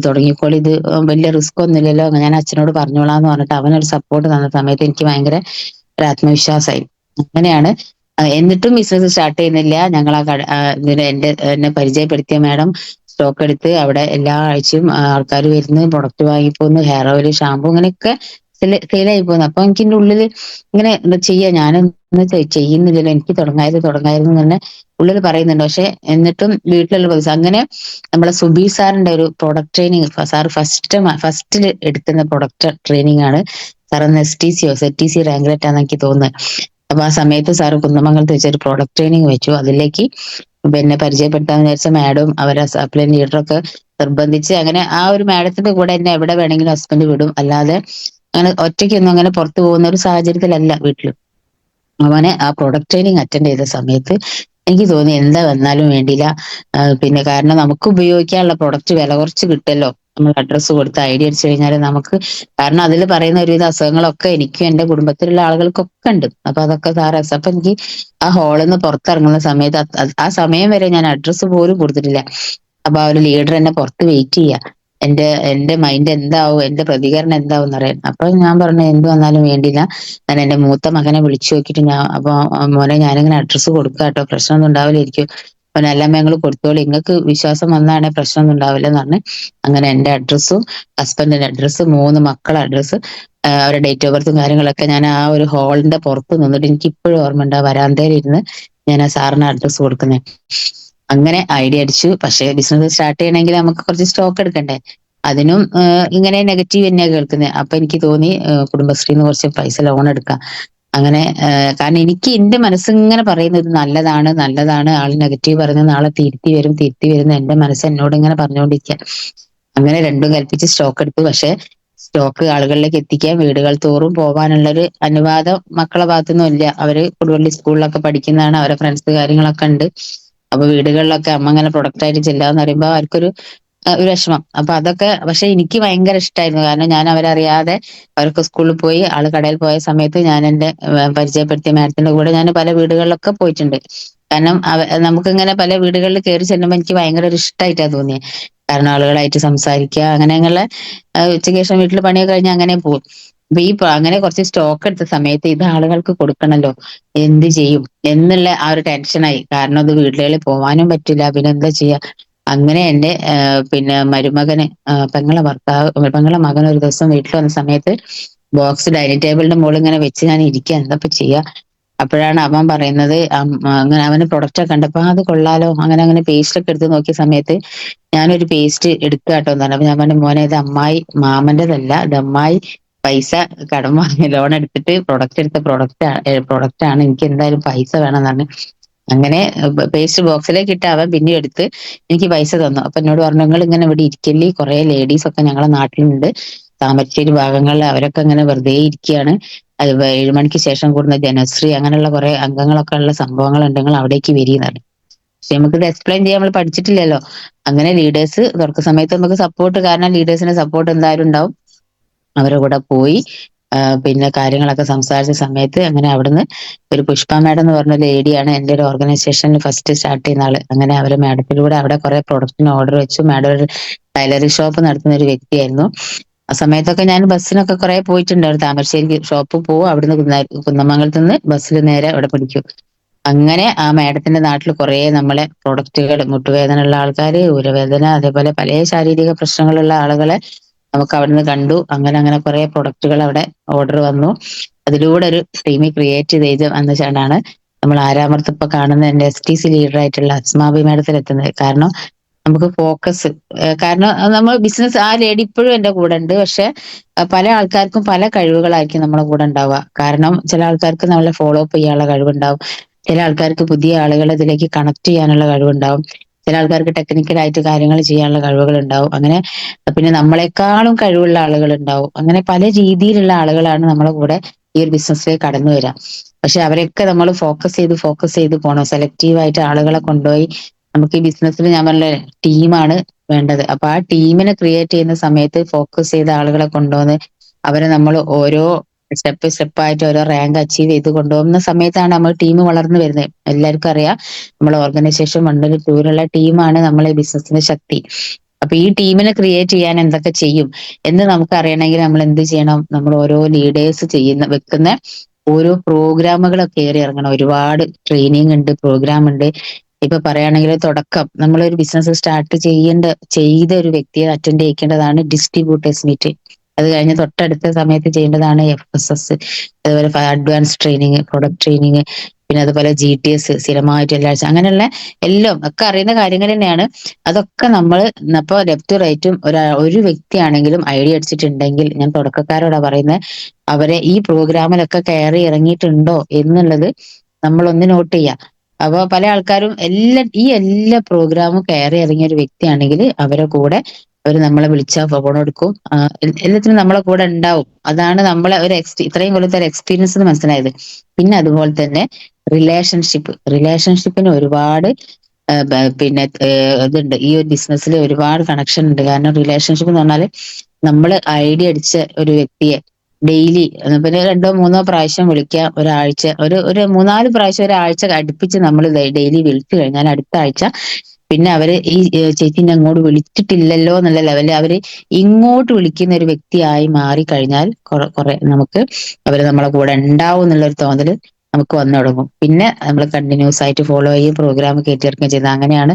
Speaker 1: തുടങ്ങിക്കോളി, ഇത് വലിയ റിസ്ക് ഒന്നുമില്ലല്ലോ, ഞാൻ അച്ഛനോട് പറഞ്ഞോളാന്ന് പറഞ്ഞിട്ട് അവനൊരു സപ്പോർട്ട് തന്ന സമയത്ത് എനിക്ക് ഭയങ്കര ഒരു ആത്മവിശ്വാസമായി. അങ്ങനെയാണ്. എന്നിട്ടും ബിസിനസ് സ്റ്റാർട്ട് ചെയ്യുന്നില്ല. ഞങ്ങൾ എന്നെ പരിചയപ്പെടുത്തിയ മാഡം സ്റ്റോക്ക് എടുത്ത് അവിടെ എല്ലാ ആഴ്ചയും ആൾക്കാർ വരുന്നു, പ്രൊഡക്റ്റ് വാങ്ങിപ്പോകുന്നു, ഹെയർ ഓയിൽ, ഷാമ്പു, ഇങ്ങനെയൊക്കെ സെയിലായി പോകുന്നു. അപ്പൊ എനിക്ക് എന്റെ ഉള്ളിൽ ഇങ്ങനെ എന്താ ചെയ്യാ, ഞാനൊന്നും ചെയ്യുന്നില്ലല്ലോ, എനിക്ക് തുടങ്ങായിരുന്നു തന്നെ ഉള്ളിൽ പറയുന്നുണ്ട്. പക്ഷെ എന്നിട്ടും വീട്ടിലുള്ള പൈസ അങ്ങനെ നമ്മളെ സുബീർ സാറിന്റെ ഒരു പ്രൊഡക്റ്റ് ട്രെയിനിങ് സാർ ഫസ്റ്റിൽ എടുക്കുന്ന പ്രൊഡക്റ്റ് ട്രെയിനിങ് ആണ് സാർ. അന്ന് ZTC റാങ്ക് ആണെന്ന് എനിക്ക് തോന്നുന്നത്. അപ്പൊ ആ സമയത്ത് സാർ കുന്നമംഗലത്ത് വെച്ചൊരു പ്രൊഡക്റ്റ് ട്രെയിനിങ് വെച്ചു. അതിലേക്ക് പിന്നെ പരിചയപ്പെടുത്താന്ന് വിചാരിച്ച മാഡവും അവരെ സപ്ലൈ ലീഡറൊക്കെ നിർബന്ധിച്ച് അങ്ങനെ ആ ഒരു മാഡത്തിന്റെ കൂടെ എന്നെ എവിടെ വേണമെങ്കിലും ഹസ്ബൻഡ് വിടും. അല്ലാതെ അങ്ങനെ ഒറ്റയ്ക്കൊന്നും അങ്ങനെ പുറത്തു പോകുന്ന ഒരു സാഹചര്യത്തിലല്ല വീട്ടിൽ. അവനെ ആ പ്രൊഡക്റ്റ് ട്രെയിനിങ് അറ്റൻഡ് ചെയ്ത സമയത്ത് എനിക്ക് തോന്നി എന്താ വന്നാലും വേണ്ടിയില്ല, പിന്നെ കാരണം നമുക്ക് ഉപയോഗിക്കാനുള്ള പ്രൊഡക്റ്റ് വില കുറച്ച് കിട്ടല്ലോ, നമ്മൾ അഡ്രസ്സ് കൊടുത്ത് ഐഡി അടിച്ചു കഴിഞ്ഞാൽ നമുക്ക്, കാരണം അതിൽ പറയുന്ന ഒരുവിധ അസുഖങ്ങളൊക്കെ എനിക്കും എന്റെ കുടുംബത്തിലുള്ള ആളുകൾക്കൊക്കെ ഉണ്ട്. അപ്പൊ അതൊക്കെ സാറ് അപ്പൊ എനിക്ക് ആ ഹാളിൽ നിന്ന് പുറത്തിറങ്ങുന്ന സമയത്ത് ആ സമയം വരെ ഞാൻ അഡ്രസ്സ് പോലും കൊടുത്തിട്ടില്ല. അപ്പൊ ആ ഒരു ലീഡർ എന്നെ പുറത്ത് വെയിറ്റ് ചെയ്യാ. എന്റെ മൈൻഡ് എന്താവും, എന്റെ പ്രതികരണം എന്താവും എന്നറിയാൻ. അപ്പൊ ഞാൻ പറഞ്ഞു എന്ത് വന്നാലും വേണ്ടില്ല, ഞാൻ എന്റെ മൂത്ത മകനെ വിളിച്ചു നോക്കിയിട്ട് ഞാൻ അപ്പൊ മോനെ ഞാനിങ്ങനെ അഡ്രസ്സ് കൊടുക്കുക കേട്ടോ, പ്രശ്നമൊന്നും ഉണ്ടാവില്ലായിരിക്കും. അപ്പൊ എല്ലാം ഞങ്ങൾ കൊടുത്തോളൂ, നിങ്ങൾക്ക് വിശ്വാസം വന്നാണെ പ്രശ്നമൊന്നും ഉണ്ടാവില്ല എന്ന് പറഞ്ഞ് അങ്ങനെ എന്റെ അഡ്രസ്സും ഹസ്ബൻഡിന്റെ അഡ്രസ്സ് 3 മക്കളെ അഡ്രസ്സ് അവരുടെ ഡേറ്റ് ഓഫ് ബർത്തും കാര്യങ്ങളൊക്കെ ഞാൻ ആ ഒരു ഹാളിന്റെ പുറത്ത് നിന്നിട്ട് എനിക്ക് ഇപ്പോഴും ഓർമ്മയുണ്ട്, ആ വരാന്തയിൽ ഇരുന്ന് ഞാൻ ആ സാറിന് അഡ്രസ്സ് കൊടുക്കുന്നത്. അങ്ങനെ ഐഡിയ അടിച്ചു. പക്ഷേ ബിസിനസ് സ്റ്റാർട്ട് ചെയ്യണമെങ്കിൽ നമുക്ക് കുറച്ച് സ്റ്റോക്ക് എടുക്കണ്ടേ, അതിനും ഇങ്ങനെ നെഗറ്റീവ് തന്നെയാണ് കേൾക്കുന്നത്. അപ്പൊ എനിക്ക് തോന്നി കുടുംബശ്രീന്ന് കുറച്ച് പൈസ ലോൺ എടുക്കാം. അങ്ങനെ കാരണം എനിക്ക് എന്റെ മനസ്സിങ്ങനെ പറയുന്നത് നല്ലതാണ് നല്ലതാണ്, ആൾ നെഗറ്റീവ് പറയുന്നത് നാളെ തിരുത്തി വരും തിരുത്തി വരുന്ന എന്റെ മനസ്സ് എന്നോട് ഇങ്ങനെ പറഞ്ഞുകൊണ്ടിരിക്കുക. അങ്ങനെ രണ്ടും കൽപ്പിച്ച് സ്റ്റോക്ക് എടുത്തു. പക്ഷെ സ്റ്റോക്ക് ആളുകളിലേക്ക് എത്തിക്കാൻ വീടുകൾ തോറും പോകാനുള്ളൊരു അനുവാദം മക്കളെ ഭാഗത്തുനിന്നും ഇല്ല. അവര് കൊടുവള്ളി സ്കൂളിലൊക്കെ പഠിക്കുന്നതാണ്, അവരെ ഫ്രണ്ട്സ് കാര്യങ്ങളൊക്കെ ഉണ്ട്. അപ്പൊ വീടുകളിലൊക്കെ അമ്മ ഇങ്ങനെ പ്രൊഡക്റ്റ് ആയിട്ട് ചെല്ലാന്ന് പറയുമ്പോൾ അവർക്കൊരു ഒരു വിഷമം. അപ്പൊ അതൊക്കെ പക്ഷെ എനിക്ക് ഭയങ്കര ഇഷ്ടമായിരുന്നു. കാരണം ഞാൻ അവരറിയാതെ അവർക്ക് സ്കൂളിൽ പോയി, ആള് കടയിൽ പോയ സമയത്ത് ഞാൻ എന്റെ പരിചയപ്പെടുത്തിയ മാഡത്തിന്റെ കൂടെ ഞാൻ പല വീടുകളിലൊക്കെ പോയിട്ടുണ്ട്. കാരണം നമുക്കിങ്ങനെ പല വീടുകളിൽ കയറി ചെല്ലുമ്പോൾ എനിക്ക് ഭയങ്കര ഒരു ഇഷ്ടമായിട്ടാണ് തോന്നിയത്. കാരണം ആളുകളായിട്ട് സംസാരിക്കുക അങ്ങനെയുള്ള ഉച്ചയ്ക്ക് ശേഷം വീട്ടിൽ പണിയൊക്കെ കഴിഞ്ഞാൽ അങ്ങനെ പോകും. അപ്പൊ അങ്ങനെ കുറച്ച് സ്റ്റോക്ക് എടുത്ത സമയത്ത് ഇത് ആളുകൾക്ക് കൊടുക്കണല്ലോ, എന്ത് ചെയ്യും എന്നുള്ള ആ ഒരു ടെൻഷനായി. കാരണം അത് വീടുകളിൽ പോവാനും പറ്റില്ല, പിന്നെ എന്താ ചെയ്യാ. അങ്ങനെ എന്റെ പിന്നെ മരുമകന് പെങ്ങളെ മകൻ ഒരു ദിവസം വീട്ടിൽ വന്ന സമയത്ത് ബോക്സ് ഡൈനിങ് ടേബിളിന്റെ മുകളിൽ ഇങ്ങനെ വെച്ച് ഞാൻ ഇരിക്കുക, എന്താ ചെയ്യാ. അപ്പോഴാണ് അവൻ പറയുന്നത് അങ്ങനെ അവന് പ്രൊഡക്റ്റ് ഒക്കെ കണ്ടപ്പോ അത് കൊള്ളാലോ, അങ്ങനെ അങ്ങനെ പേസ്റ്റ് ഒക്കെ എടുത്ത് നോക്കിയ സമയത്ത് ഞാനൊരു പേസ്റ്റ് എടുക്കുക കേട്ടോ എന്നാണ്. അപ്പൊ ഞാൻ പറഞ്ഞു മോനെ ഇത് അമ്മായി മാമന്റെതല്ല, ഇത് അമ്മായി പൈസ കടം വാങ്ങി ലോൺ എടുത്തിട്ട് പ്രൊഡക്റ്റ് എടുത്ത പ്രൊഡക്റ്റ് ആണ്, എനിക്ക് എന്തായാലും പൈസ വേണമെന്ന് പറഞ്ഞു. അങ്ങനെ പേസ്റ്റ് ബോക്സിലേക്ക് ഇട്ട് അവൻ പിന്നെ എടുത്ത് എനിക്ക് പൈസ തന്നു. അപ്പൊ എന്നോട് പറഞ്ഞു നിങ്ങൾ ഇങ്ങനെ ഇവിടെ ഇരിക്കല്ലേ, കുറെ ലേഡീസ് ഒക്കെ ഞങ്ങളെ നാട്ടിലുണ്ട് താമരശ്ശേരി ഭാഗങ്ങളിൽ, അവരൊക്കെ ഇങ്ങനെ വെറുതെ ഇരിക്കുകയാണ്, അത് 7 മണിക്ക് ശേഷം കൂടുന്ന ജനശ്രീ അങ്ങനെയുള്ള കുറെ അംഗങ്ങളൊക്കെ ഉള്ള സംഭവങ്ങൾ ഉണ്ടെങ്കിൽ അവിടേക്ക് വരികയാണ്. പക്ഷെ നമുക്കിത് എക്സ്പ്ലെയിൻ ചെയ്യാൻ നമ്മൾ പഠിച്ചിട്ടില്ലല്ലോ. അങ്ങനെ ലീഡേഴ്സ് തുറക്ക സമയത്ത് നമുക്ക് സപ്പോർട്ട്, കാരണം ലീഡേഴ്സിന്റെ സപ്പോർട്ട് എന്തായാലും ഉണ്ടാവും. അവരുടെ കൂടെ പോയി പിന്നെ കാര്യങ്ങളൊക്കെ സംസാരിച്ച സമയത്ത് അങ്ങനെ അവിടുന്ന് ഒരു പുഷ്പ മാഡം എന്ന് പറഞ്ഞ ലേഡിയാണ് എൻ്റെ ഒരു ഓർഗനൈസേഷനിൽ ഫസ്റ്റ് സ്റ്റാർട്ട് ചെയ്യുന്ന ആള്. അങ്ങനെ അവര് മാഡത്തിലൂടെ അവിടെ കുറെ പ്രൊഡക്റ്റിന് ഓർഡർ വെച്ചു. മാഡം ഒരു ടൈലറിംഗ് ഷോപ്പ് നടത്തുന്ന ഒരു വ്യക്തിയായിരുന്നു. ആ സമയത്തൊക്കെ ഞാൻ ബസ്സിനൊക്കെ കുറെ പോയിട്ടുണ്ടായിരുന്നു. താമരശ്ശേരി ഷോപ്പ് പോകും, അവിടുന്ന് കുന്നമംഗലത്ത് നിന്ന് ബസ്സിൽ നേരെ അവിടെ പിടിക്കും. അങ്ങനെ ആ മാഡത്തിന്റെ നാട്ടിൽ കുറെ നമ്മളെ പ്രൊഡക്റ്റുകൾ, മുട്ടുവേദന ഉള്ള ആൾക്കാര്, ഊരവേദന, അതേപോലെ പല ശാരീരിക പ്രശ്നങ്ങളുള്ള ആളുകളെ നമുക്ക് അവിടുന്ന് കണ്ടു. അങ്ങനെ അങ്ങനെ കുറെ പ്രൊഡക്റ്റുകൾ അവിടെ ഓർഡർ വന്നു. അതിലൂടെ ഒരു ടീമി ക്രിയേറ്റ് ചെയ്ത് വന്ന ചേട്ടനാണ് നമ്മൾ ആരാമർത്ത് ഇപ്പൊ കാണുന്ന എന്റെ STC ലീഡർ ആയിട്ടുള്ള അസ്മാബി മാഡത്തിൽ എത്തുന്നത്. കാരണം നമുക്ക് ഫോക്കസ്, കാരണം നമ്മൾ ബിസിനസ്, ആ ലേഡി ഇപ്പോഴും എന്റെ കൂടെ ഉണ്ട്. പക്ഷെ പല ആൾക്കാർക്കും പല കഴിവുകളായിരിക്കും നമ്മളെ കൂടെ ഉണ്ടാവുക. കാരണം ചില ആൾക്കാർക്ക് നമ്മളെ ഫോളോ അപ്പ് ചെയ്യാനുള്ള കഴിവുണ്ടാവും, ചില ആൾക്കാർക്ക് പുതിയ ആളുകളെ ഇതിലേക്ക് കണക്ട് ചെയ്യാനുള്ള കഴിവുണ്ടാവും, ചില ആൾക്കാർക്ക് ടെക്നിക്കലായിട്ട് കാര്യങ്ങൾ ചെയ്യാനുള്ള കഴിവുകൾ ഉണ്ടാവും. അങ്ങനെ പിന്നെ നമ്മളെക്കാളും കഴിവുള്ള ആളുകൾ ഉണ്ടാവും. അങ്ങനെ പല രീതിയിലുള്ള ആളുകളാണ് നമ്മളെ കൂടെ ഈ ഒരു ബിസിനസ്സിലേക്ക് കടന്നു വരിക. പക്ഷെ അവരെയൊക്കെ നമ്മൾ ഫോക്കസ് ചെയ്ത് പോകണം. സെലക്റ്റീവ് ആയിട്ട് ആളുകളെ കൊണ്ടുപോയി നമുക്ക് ഈ ബിസിനസ്സിൽ ഞാൻ പറഞ്ഞ ടീമാണ് വേണ്ടത്. അപ്പൊ ആ ടീമിനെ ക്രിയേറ്റ് ചെയ്യുന്ന സമയത്ത് ഫോക്കസ് ചെയ്ത ആളുകളെ കൊണ്ടുവന്ന് അവരെ നമ്മൾ ഓരോ സ്റ്റെപ്പായിട്ട് ഓരോ റാങ്ക് അച്ചീവ് ചെയ്ത് കൊണ്ടുപോകുന്ന സമയത്താണ് നമ്മൾ ടീം വളർന്നു വരുന്നത്. എല്ലാവർക്കും അറിയാം നമ്മളെ ഓർഗനൈസേഷൻ 1 2 ടീമാണ് നമ്മളെ ബിസിനസിന്റെ ശക്തി. അപ്പൊ ഈ ടീമിനെ ക്രിയേറ്റ് ചെയ്യാൻ എന്തൊക്കെ ചെയ്യും എന്ന് നമുക്ക് അറിയണമെങ്കിൽ നമ്മൾ എന്ത് ചെയ്യണം, നമ്മൾ ഓരോ ലീഡേഴ്സ് വെക്കുന്ന ഓരോ പ്രോഗ്രാമുകൾ കയറി ഇറങ്ങണം. ഒരുപാട് ട്രെയിനിങ് ഉണ്ട്, പ്രോഗ്രാം ഉണ്ട്. ഇപ്പൊ പറയുകയാണെങ്കിൽ തുടക്കം നമ്മളൊരു ബിസിനസ് സ്റ്റാർട്ട് ചെയ്ത ഒരു വ്യക്തിയെ അറ്റൻഡ് ചെയ്യിക്കേണ്ടതാണ് ഡിസ്ട്രിബ്യൂട്ടേഴ്സ് മീറ്റ്. അത് കഴിഞ്ഞ് തൊട്ടടുത്ത സമയത്ത് ചെയ്യേണ്ടതാണ് FSS, അതുപോലെ അഡ്വാൻസ് ട്രെയിനിങ്, പ്രൊഡക്റ്റ് ട്രെയിനിങ്, പിന്നെ അതുപോലെ GTS സ്ഥിരമായിട്ട് എല്ലാ ആഴ്ച, അങ്ങനെയുള്ള എല്ലാം ഒക്കെ അറിയുന്ന കാര്യങ്ങൾ തന്നെയാണ്. അതൊക്കെ നമ്മൾ ഇപ്പൊ ലെഫ്റ്റ് റൈറ്റും ഒരു വ്യക്തിയാണെങ്കിലും ഐഡിയ അടിച്ചിട്ടുണ്ടെങ്കിൽ, ഞാൻ തുടക്കക്കാരോടാ പറയുന്നത്, അവരെ ഈ പ്രോഗ്രാമിലൊക്കെ കയറി ഇറങ്ങിയിട്ടുണ്ടോ എന്നുള്ളത് നമ്മളൊന്ന് നോട്ട് ചെയ്യാം. അപ്പൊ പല ആൾക്കാരും എല്ലാ പ്രോഗ്രാമും കയറി ഇറങ്ങിയ ഒരു വ്യക്തിയാണെങ്കിൽ അവരെ കൂടെ അവർ നമ്മളെ വിളിച്ചാൽ ഫോൺ എടുക്കും, എല്ലാത്തിനും നമ്മളെ കൂടെ ഉണ്ടാവും. അതാണ് നമ്മളെ ഒരു ഇത്രയും കൊല്ലത്തെ ഒരു എക്സ്പീരിയൻസ് എന്ന് മനസ്സിലായത്. പിന്നെ അതുപോലെ തന്നെ റിലേഷൻഷിപ്പിന് ഒരുപാട് പിന്നെ ഇതുണ്ട് ഈ ഒരു ബിസിനസ്സിൽ, ഒരുപാട് കണക്ഷൻ ഉണ്ട്. കാരണം റിലേഷൻഷിപ്പ് എന്ന് പറഞ്ഞാൽ നമ്മൾ ഐഡിയ അടിച്ച ഒരു വ്യക്തിയെ ഡെയിലി പിന്നെ 2 3 പ്രാവശ്യം വിളിക്കാം, ഒരാഴ്ച ഒരു 3 4 പ്രാവശ്യം ഒരാഴ്ച അടുപ്പിച്ച് നമ്മൾ ഡെയിലി വിളിച്ചു കഴിഞ്ഞാൽ അടുത്ത ആഴ്ച പിന്നെ അവര് ഈ ചേച്ചിനെ അങ്ങോട്ട് വിളിച്ചിട്ടില്ലല്ലോ എന്നുള്ള ലെവലിൽ അവര് ഇങ്ങോട്ട് വിളിക്കുന്ന ഒരു വ്യക്തിയായി മാറിക്കഴിഞ്ഞാൽ കുറെ നമുക്ക് അവര് നമ്മളെ കൂടെ ഉണ്ടാവും എന്നുള്ളൊരു തോന്നല് നമുക്ക് വന്നു തുടങ്ങും. പിന്നെ നമ്മൾ കണ്ടിന്യൂസ് ആയിട്ട് ഫോളോ ചെയ്യും, പ്രോഗ്രാം കയറ്റിയിറക്കുകയും ചെയ്യുന്നത്. അങ്ങനെയാണ്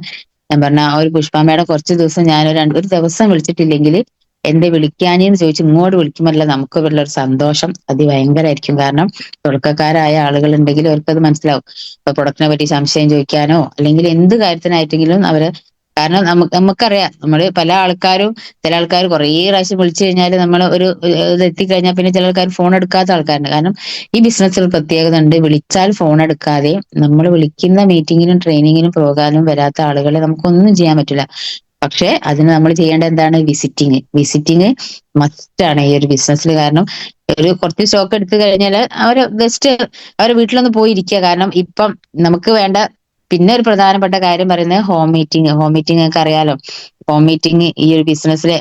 Speaker 1: ഞാൻ പറഞ്ഞ ആ ഒരു പുഷ്പാമ്മയുടെ കുറച്ച് ദിവസം ഞാൻ ഒരു ദിവസം വിളിച്ചിട്ടില്ലെങ്കിൽ എന്റെ വിളിക്കാനെന്ന് ചോദിച്ച് ഇങ്ങോട്ട് വിളിക്കുമല്ല നമുക്ക് ഉള്ള ഒരു സന്തോഷം അതിഭയങ്കരമായിരിക്കും. കാരണം തുടക്കക്കാരായ ആളുകൾ ഉണ്ടെങ്കിൽ അവർക്കത് മനസ്സിലാവും. ഇപ്പൊ പ്രൊഡക്റ്റിനെ പറ്റി സംശയം ചോദിക്കാനോ അല്ലെങ്കിൽ എന്ത് കാര്യത്തിനായിട്ടെങ്കിലും അവര്, കാരണം നമുക്കറിയാം നമ്മള് പല ആൾക്കാരും, ചില ആൾക്കാർ കുറേ പ്രാവശ്യം വിളിച്ചു കഴിഞ്ഞാൽ നമ്മൾ ഒരു ഇത് എത്തിക്കഴിഞ്ഞാൽ പിന്നെ ചില ആൾക്കാർ ഫോൺ എടുക്കാത്ത ആൾക്കാരുണ്ട്. കാരണം ഈ ബിസിനസ്സിൽ പ്രത്യേകത ഉണ്ട്, വിളിച്ചാൽ ഫോൺ എടുക്കാതെ നമ്മൾ വിളിക്കുന്ന മീറ്റിങ്ങിനും ട്രെയിനിങ്ങിനും പോകാനും വരാത്ത ആളുകളെ നമുക്കൊന്നും ചെയ്യാൻ പറ്റില്ല. പക്ഷെ അതിന് നമ്മൾ ചെയ്യേണ്ട എന്താണ്? വിസിറ്റിംഗ് മസ്റ്റ് ആണ് ഈ ഒരു ബിസിനസ്സിൽ. കാരണം ഒരു കുറച്ച് സ്റ്റോക്ക് എടുത്തു കഴിഞ്ഞാൽ അവര് ജസ്റ്റ് അവരെ വീട്ടിലൊന്ന് പോയിരിക്കുക. കാരണം ഇപ്പം നമുക്ക് വേണ്ട പിന്നെ ഒരു പ്രധാനപ്പെട്ട കാര്യം പറയുന്നത് ഹോം മീറ്റിംഗ് ഒക്കെ അറിയാലോ. ഹോം മീറ്റിംഗ് ഈ ഒരു ബിസിനസ്സിലെ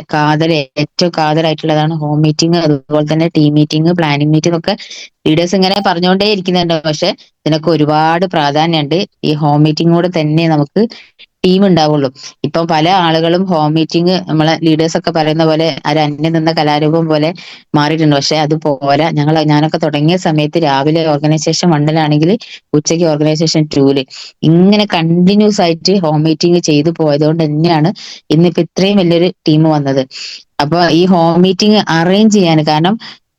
Speaker 1: ഏറ്റവും കാതലായിട്ടുള്ളതാണ് ഹോം മീറ്റിംഗ്. അതുപോലെ തന്നെ ടീം മീറ്റിംഗ്, പ്ലാനിങ് മീറ്റിംഗ് ഒക്കെ ലീഡേഴ്സ് ഇങ്ങനെ പറഞ്ഞുകൊണ്ടേ ഇരിക്കുന്നുണ്ട്. പക്ഷെ ഇതിനൊക്കെ ഒരുപാട് പ്രാധാന്യമുണ്ട്. ഈ ഹോം മീറ്റിംഗോട് തന്നെ നമുക്ക് ടീം ഉണ്ടാവുള്ളൂ. ഇപ്പം പല ആളുകളും ഹോം മീറ്റിംഗ് നമ്മളെ ലീഡേഴ്സ് ഒക്കെ പറയുന്ന പോലെ ഒരു അന്യം നിന്ന കലാരൂപം പോലെ മാറിയിട്ടുണ്ട്. പക്ഷെ അത് പോരാ. ഞാനൊക്കെ തുടങ്ങിയ സമയത്ത് രാവിലെ ഓർഗനൈസേഷൻ 1 ഉച്ചയ്ക്ക് ഓർഗനൈസേഷൻ 2 ഇങ്ങനെ കണ്ടിന്യൂസ് ആയിട്ട് ഹോം മീറ്റിംഗ് ചെയ്തു പോയതുകൊണ്ട് തന്നെയാണ് ഇന്നിപ്പോ ഇത്രയും വലിയൊരു ടീം വന്നത്. അപ്പൊ ഈ ഹോം മീറ്റിംഗ് അറേഞ്ച് ചെയ്യാൻ, കാരണം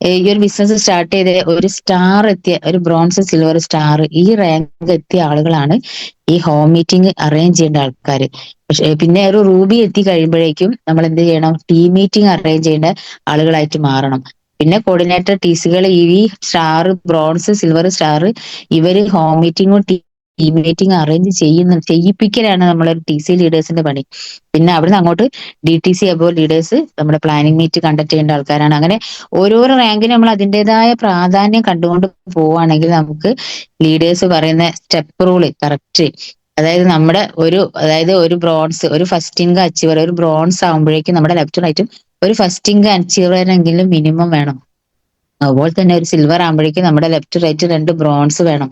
Speaker 1: ഈ ഒരു ബിസിനസ് സ്റ്റാർട്ട് ചെയ്ത ഒരു സ്റ്റാർ എത്തിയ, ഒരു ബ്രോൺസ്, സിൽവർ, സ്റ്റാർ ഈ റാങ്ക് എത്തിയ ആളുകളാണ് ഈ ഹോം മീറ്റിംഗ് അറേഞ്ച് ചെയ്യേണ്ട ആൾക്കാർ. പക്ഷെ പിന്നെ ഒരു റൂബി എത്തി കഴിയുമ്പോഴേക്കും നമ്മൾ എന്ത് ചെയ്യണം? ടീം മീറ്റിംഗ് അറേഞ്ച് ചെയ്യേണ്ട ആളുകളായിട്ട് മാറണം. പിന്നെ കോർഡിനേറ്റർ ടി സികൾ, ഈ സ്റ്റാർ, ബ്രോൺസ്, സിൽവർ, സ്റ്റാർ ഇവര് ഹോം മീറ്റിംഗും ടീം മീറ്റിംഗ് അറേഞ്ച് ചെയ്യിപ്പിക്കലാണ് നമ്മളെ ടി സി ലീഡേഴ്സിന്റെ പണി. പിന്നെ അവിടുന്ന് അങ്ങോട്ട് DTC അബോ ലീഡേഴ്സ് നമ്മുടെ പ്ലാനിങ് മീറ്റ് കണ്ടക്ട് ചെയ്യേണ്ട ആൾക്കാരാണ്. അങ്ങനെ ഓരോരോ റാങ്കിന് നമ്മൾ അതിൻ്റെതായ പ്രാധാന്യം കണ്ടുകൊണ്ട് പോവുകയാണെങ്കിൽ നമുക്ക് ലീഡേഴ്സ് പറയുന്ന സ്റ്റെപ്പ് റൂള് കറക്റ്റ്, അതായത് ഒരു ബ്രോൺസ്, ഒരു ഫസ്റ്റിംഗ് അച്ചീവർ, ഒരു ബ്രോൺസ് ആകുമ്പോഴേക്കും നമ്മുടെ ലെഫ്റ്റ് റൈറ്റും ഒരു ഫസ്റ്റിംഗ് അച്ചീവറെങ്കിലും മിനിമം വേണം. അതുപോലെ തന്നെ ഒരു സിൽവർ ആകുമ്പോഴേക്കും നമ്മുടെ ലെഫ്റ്റ് റൈറ്റ് 2 ബ്രോൺസ് വേണം.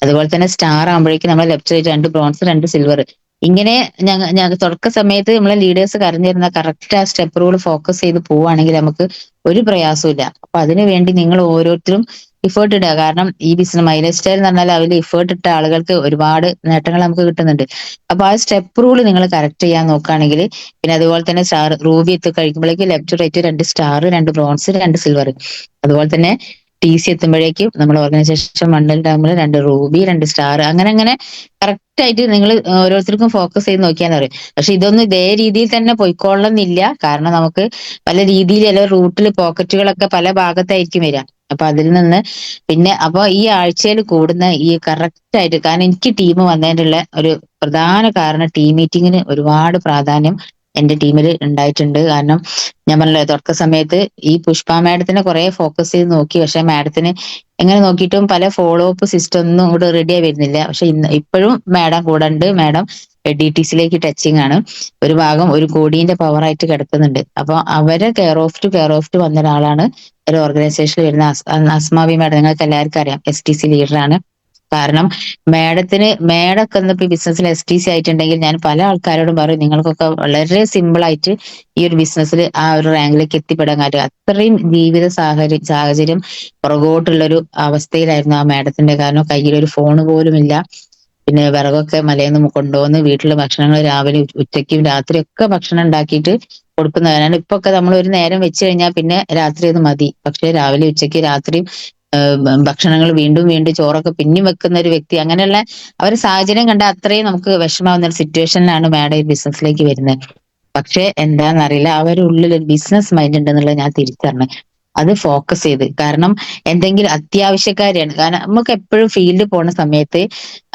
Speaker 1: അതുപോലെ തന്നെ സ്റ്റാർ ആകുമ്പോഴേക്കും നമ്മുടെ ലെഫ്റ്റ് റൈറ്റ് 2 ബ്രോൺസ് 2 സിൽവർ. ഇങ്ങനെ ഞങ്ങൾ തുടക്ക സമയത്ത് നമ്മളെ ലീഡേഴ്സ് കറിഞ്ഞിരുന്ന കറക്റ്റ് ആ സ്റ്റെപ്പ് റൂൾ ഫോക്കസ് ചെയ്ത് പോവുകയാണെങ്കിൽ നമുക്ക് ഒരു പ്രയാസവും ഇല്ല. അപ്പൊ അതിനു വേണ്ടി നിങ്ങൾ ഓരോരുത്തരും ഇഫേർട്ട് ഇടുക. കാരണം ഈ ബിസിനസ് മൈലേജ് സ്റ്റൈൽ എന്ന് പറഞ്ഞാൽ അതിൽ ഇഫേർട്ട് ഇട്ട ആളുകൾക്ക് ഒരുപാട് നേട്ടങ്ങൾ നമുക്ക് കിട്ടുന്നുണ്ട്. അപ്പൊ ആ സ്റ്റെപ്പ് റൂൾ നിങ്ങൾ കറക്റ്റ് ചെയ്യാൻ നോക്കുകയാണെങ്കിൽ, പിന്നെ അതുപോലെ തന്നെ സ്റ്റാർ റൂബി എത്തി കഴിക്കുമ്പോഴേക്കും left right 2 star, 2 bronze, 2 silver. അതുപോലെ തന്നെ TC എത്തുമ്പോഴേക്കും നമ്മൾ ഓർഗനൈസേഷൻ 1 2 റൂബി, 2 സ്റ്റാർ, അങ്ങനെ അങ്ങനെ കറക്റ്റ് ആയിട്ട് നിങ്ങൾ ഓരോരുത്തർക്കും ഫോക്കസ് ചെയ്ത് നോക്കിയാൽ അറിയാം. പക്ഷെ ഇതൊന്നും ഇതേ രീതിയിൽ തന്നെ പൊയ്ക്കൊള്ളണമെന്നില്ല. കാരണം നമുക്ക് പല രീതിയിൽ ചില റൂട്ടിൽ പോക്കറ്റുകളൊക്കെ പല ഭാഗത്തായിരിക്കും വരിക. അപ്പൊ അതിൽ നിന്ന് പിന്നെ അപ്പൊ ഈ ആഴ്ചയിൽ കൂടുന്ന ഈ കറക്റ്റ് ആയിട്ട്, കാരണം എനിക്ക് ടീം വന്നതിനുള്ള ഒരു പ്രധാന കാരണം ടീം മീറ്റിങ്ങിന് ഒരുപാട് പ്രാധാന്യം എന്റെ ടീമിൽ ഉണ്ടായിട്ടുണ്ട്. കാരണം ഞാൻ പറഞ്ഞില്ലേ, തുടക്ക സമയത്ത് ഈ പുഷ്പ മാഡത്തിനെ കുറെ ഫോക്കസ് ചെയ്ത് നോക്കി. പക്ഷെ മാഡത്തിന് എങ്ങനെ നോക്കിയിട്ടും പല ഫോളോ അപ്പ് സിസ്റ്റം ഒന്നും ഇവിടെ റെഡി ആയി വരുന്നില്ല. പക്ഷെ ഇപ്പോഴും മാഡം കൂടെ ഉണ്ട്. മാഡം DTCയിലേക്ക് ടച്ചിങ് ആണ്. ഒരു ഭാഗം ഒരു കോടീന്റെ പവറായിട്ട് കിടക്കുന്നുണ്ട്. അപ്പൊ അവരെ കെയർ ഓഫ് ടു വന്ന ഒരാളാണ് ഒരു ഓർഗനൈസേഷനിൽ വരുന്ന അസ്മാബി മാഡം. നിങ്ങൾക്ക് എല്ലാവർക്കും അറിയാം, STC ലീഡറാണ്. കാരണം മേഡമൊക്കെ ഇന്നിപ്പോ ബിസിനസ്സിൽ STC ആയിട്ടുണ്ടെങ്കിൽ ഞാൻ പല ആൾക്കാരോടും പറയും, നിങ്ങൾക്കൊക്കെ വളരെ സിമ്പിൾ ആയിട്ട് ഈ ഒരു ബിസിനസ്സിൽ ആ ഒരു റാങ്കിലേക്ക് എത്തിപ്പെടാൻ കാര്യം. അത്രയും ജീവിത സാഹചര്യം പുറകോട്ടുള്ള ഒരു അവസ്ഥയിലായിരുന്നു ആ മാഡത്തിന്റെ. കാരണം കയ്യിൽ ഒരു ഫോൺ പോലും ഇല്ല. പിന്നെ വിറകൊക്കെ മലയിൽ കൊണ്ടുവന്ന് വീട്ടിലെ ഭക്ഷണങ്ങൾ രാവിലെ ഉച്ചയ്ക്കും രാത്രിയും ഒക്കെ ഭക്ഷണം ഉണ്ടാക്കിയിട്ട് കൊടുക്കുന്നവരാണ്. ഇപ്പൊ ഒക്കെ നമ്മൾ ഒരു നേരം വെച്ച് കഴിഞ്ഞാൽ പിന്നെ രാത്രി അത് മതി. പക്ഷെ രാവിലെ ഉച്ചയ്ക്ക് രാത്രിയും ഭക്ഷണങ്ങൾ വീണ്ടും വീണ്ടും ചോറൊക്കെ പിന്നെയും വെക്കുന്ന ഒരു വ്യക്തി. അങ്ങനെയുള്ള ഒരു സാഹചര്യം കണ്ട അത്രയും നമുക്ക് വിഷമാവുന്ന ഒരു സിറ്റുവേഷനിലാണ് മാഡം ഈ ബിസിനസ്സിലേക്ക് വരുന്നത്. പക്ഷെ എന്താണെന്നറിയില്ല, അവരുടെ ഉള്ളിൽ ഒരു ബിസിനസ് മൈൻഡ് ഉണ്ടെന്നുള്ളത് ഞാൻ തിരിച്ചറിഞ്ഞു. അത് ഫോക്കസ് ചെയ്ത്, കാരണം എന്തെങ്കിലും അത്യാവശ്യക്കാരെയാണ്. കാരണം നമുക്ക് എപ്പോഴും ഫീൽഡിൽ പോണ സമയത്ത്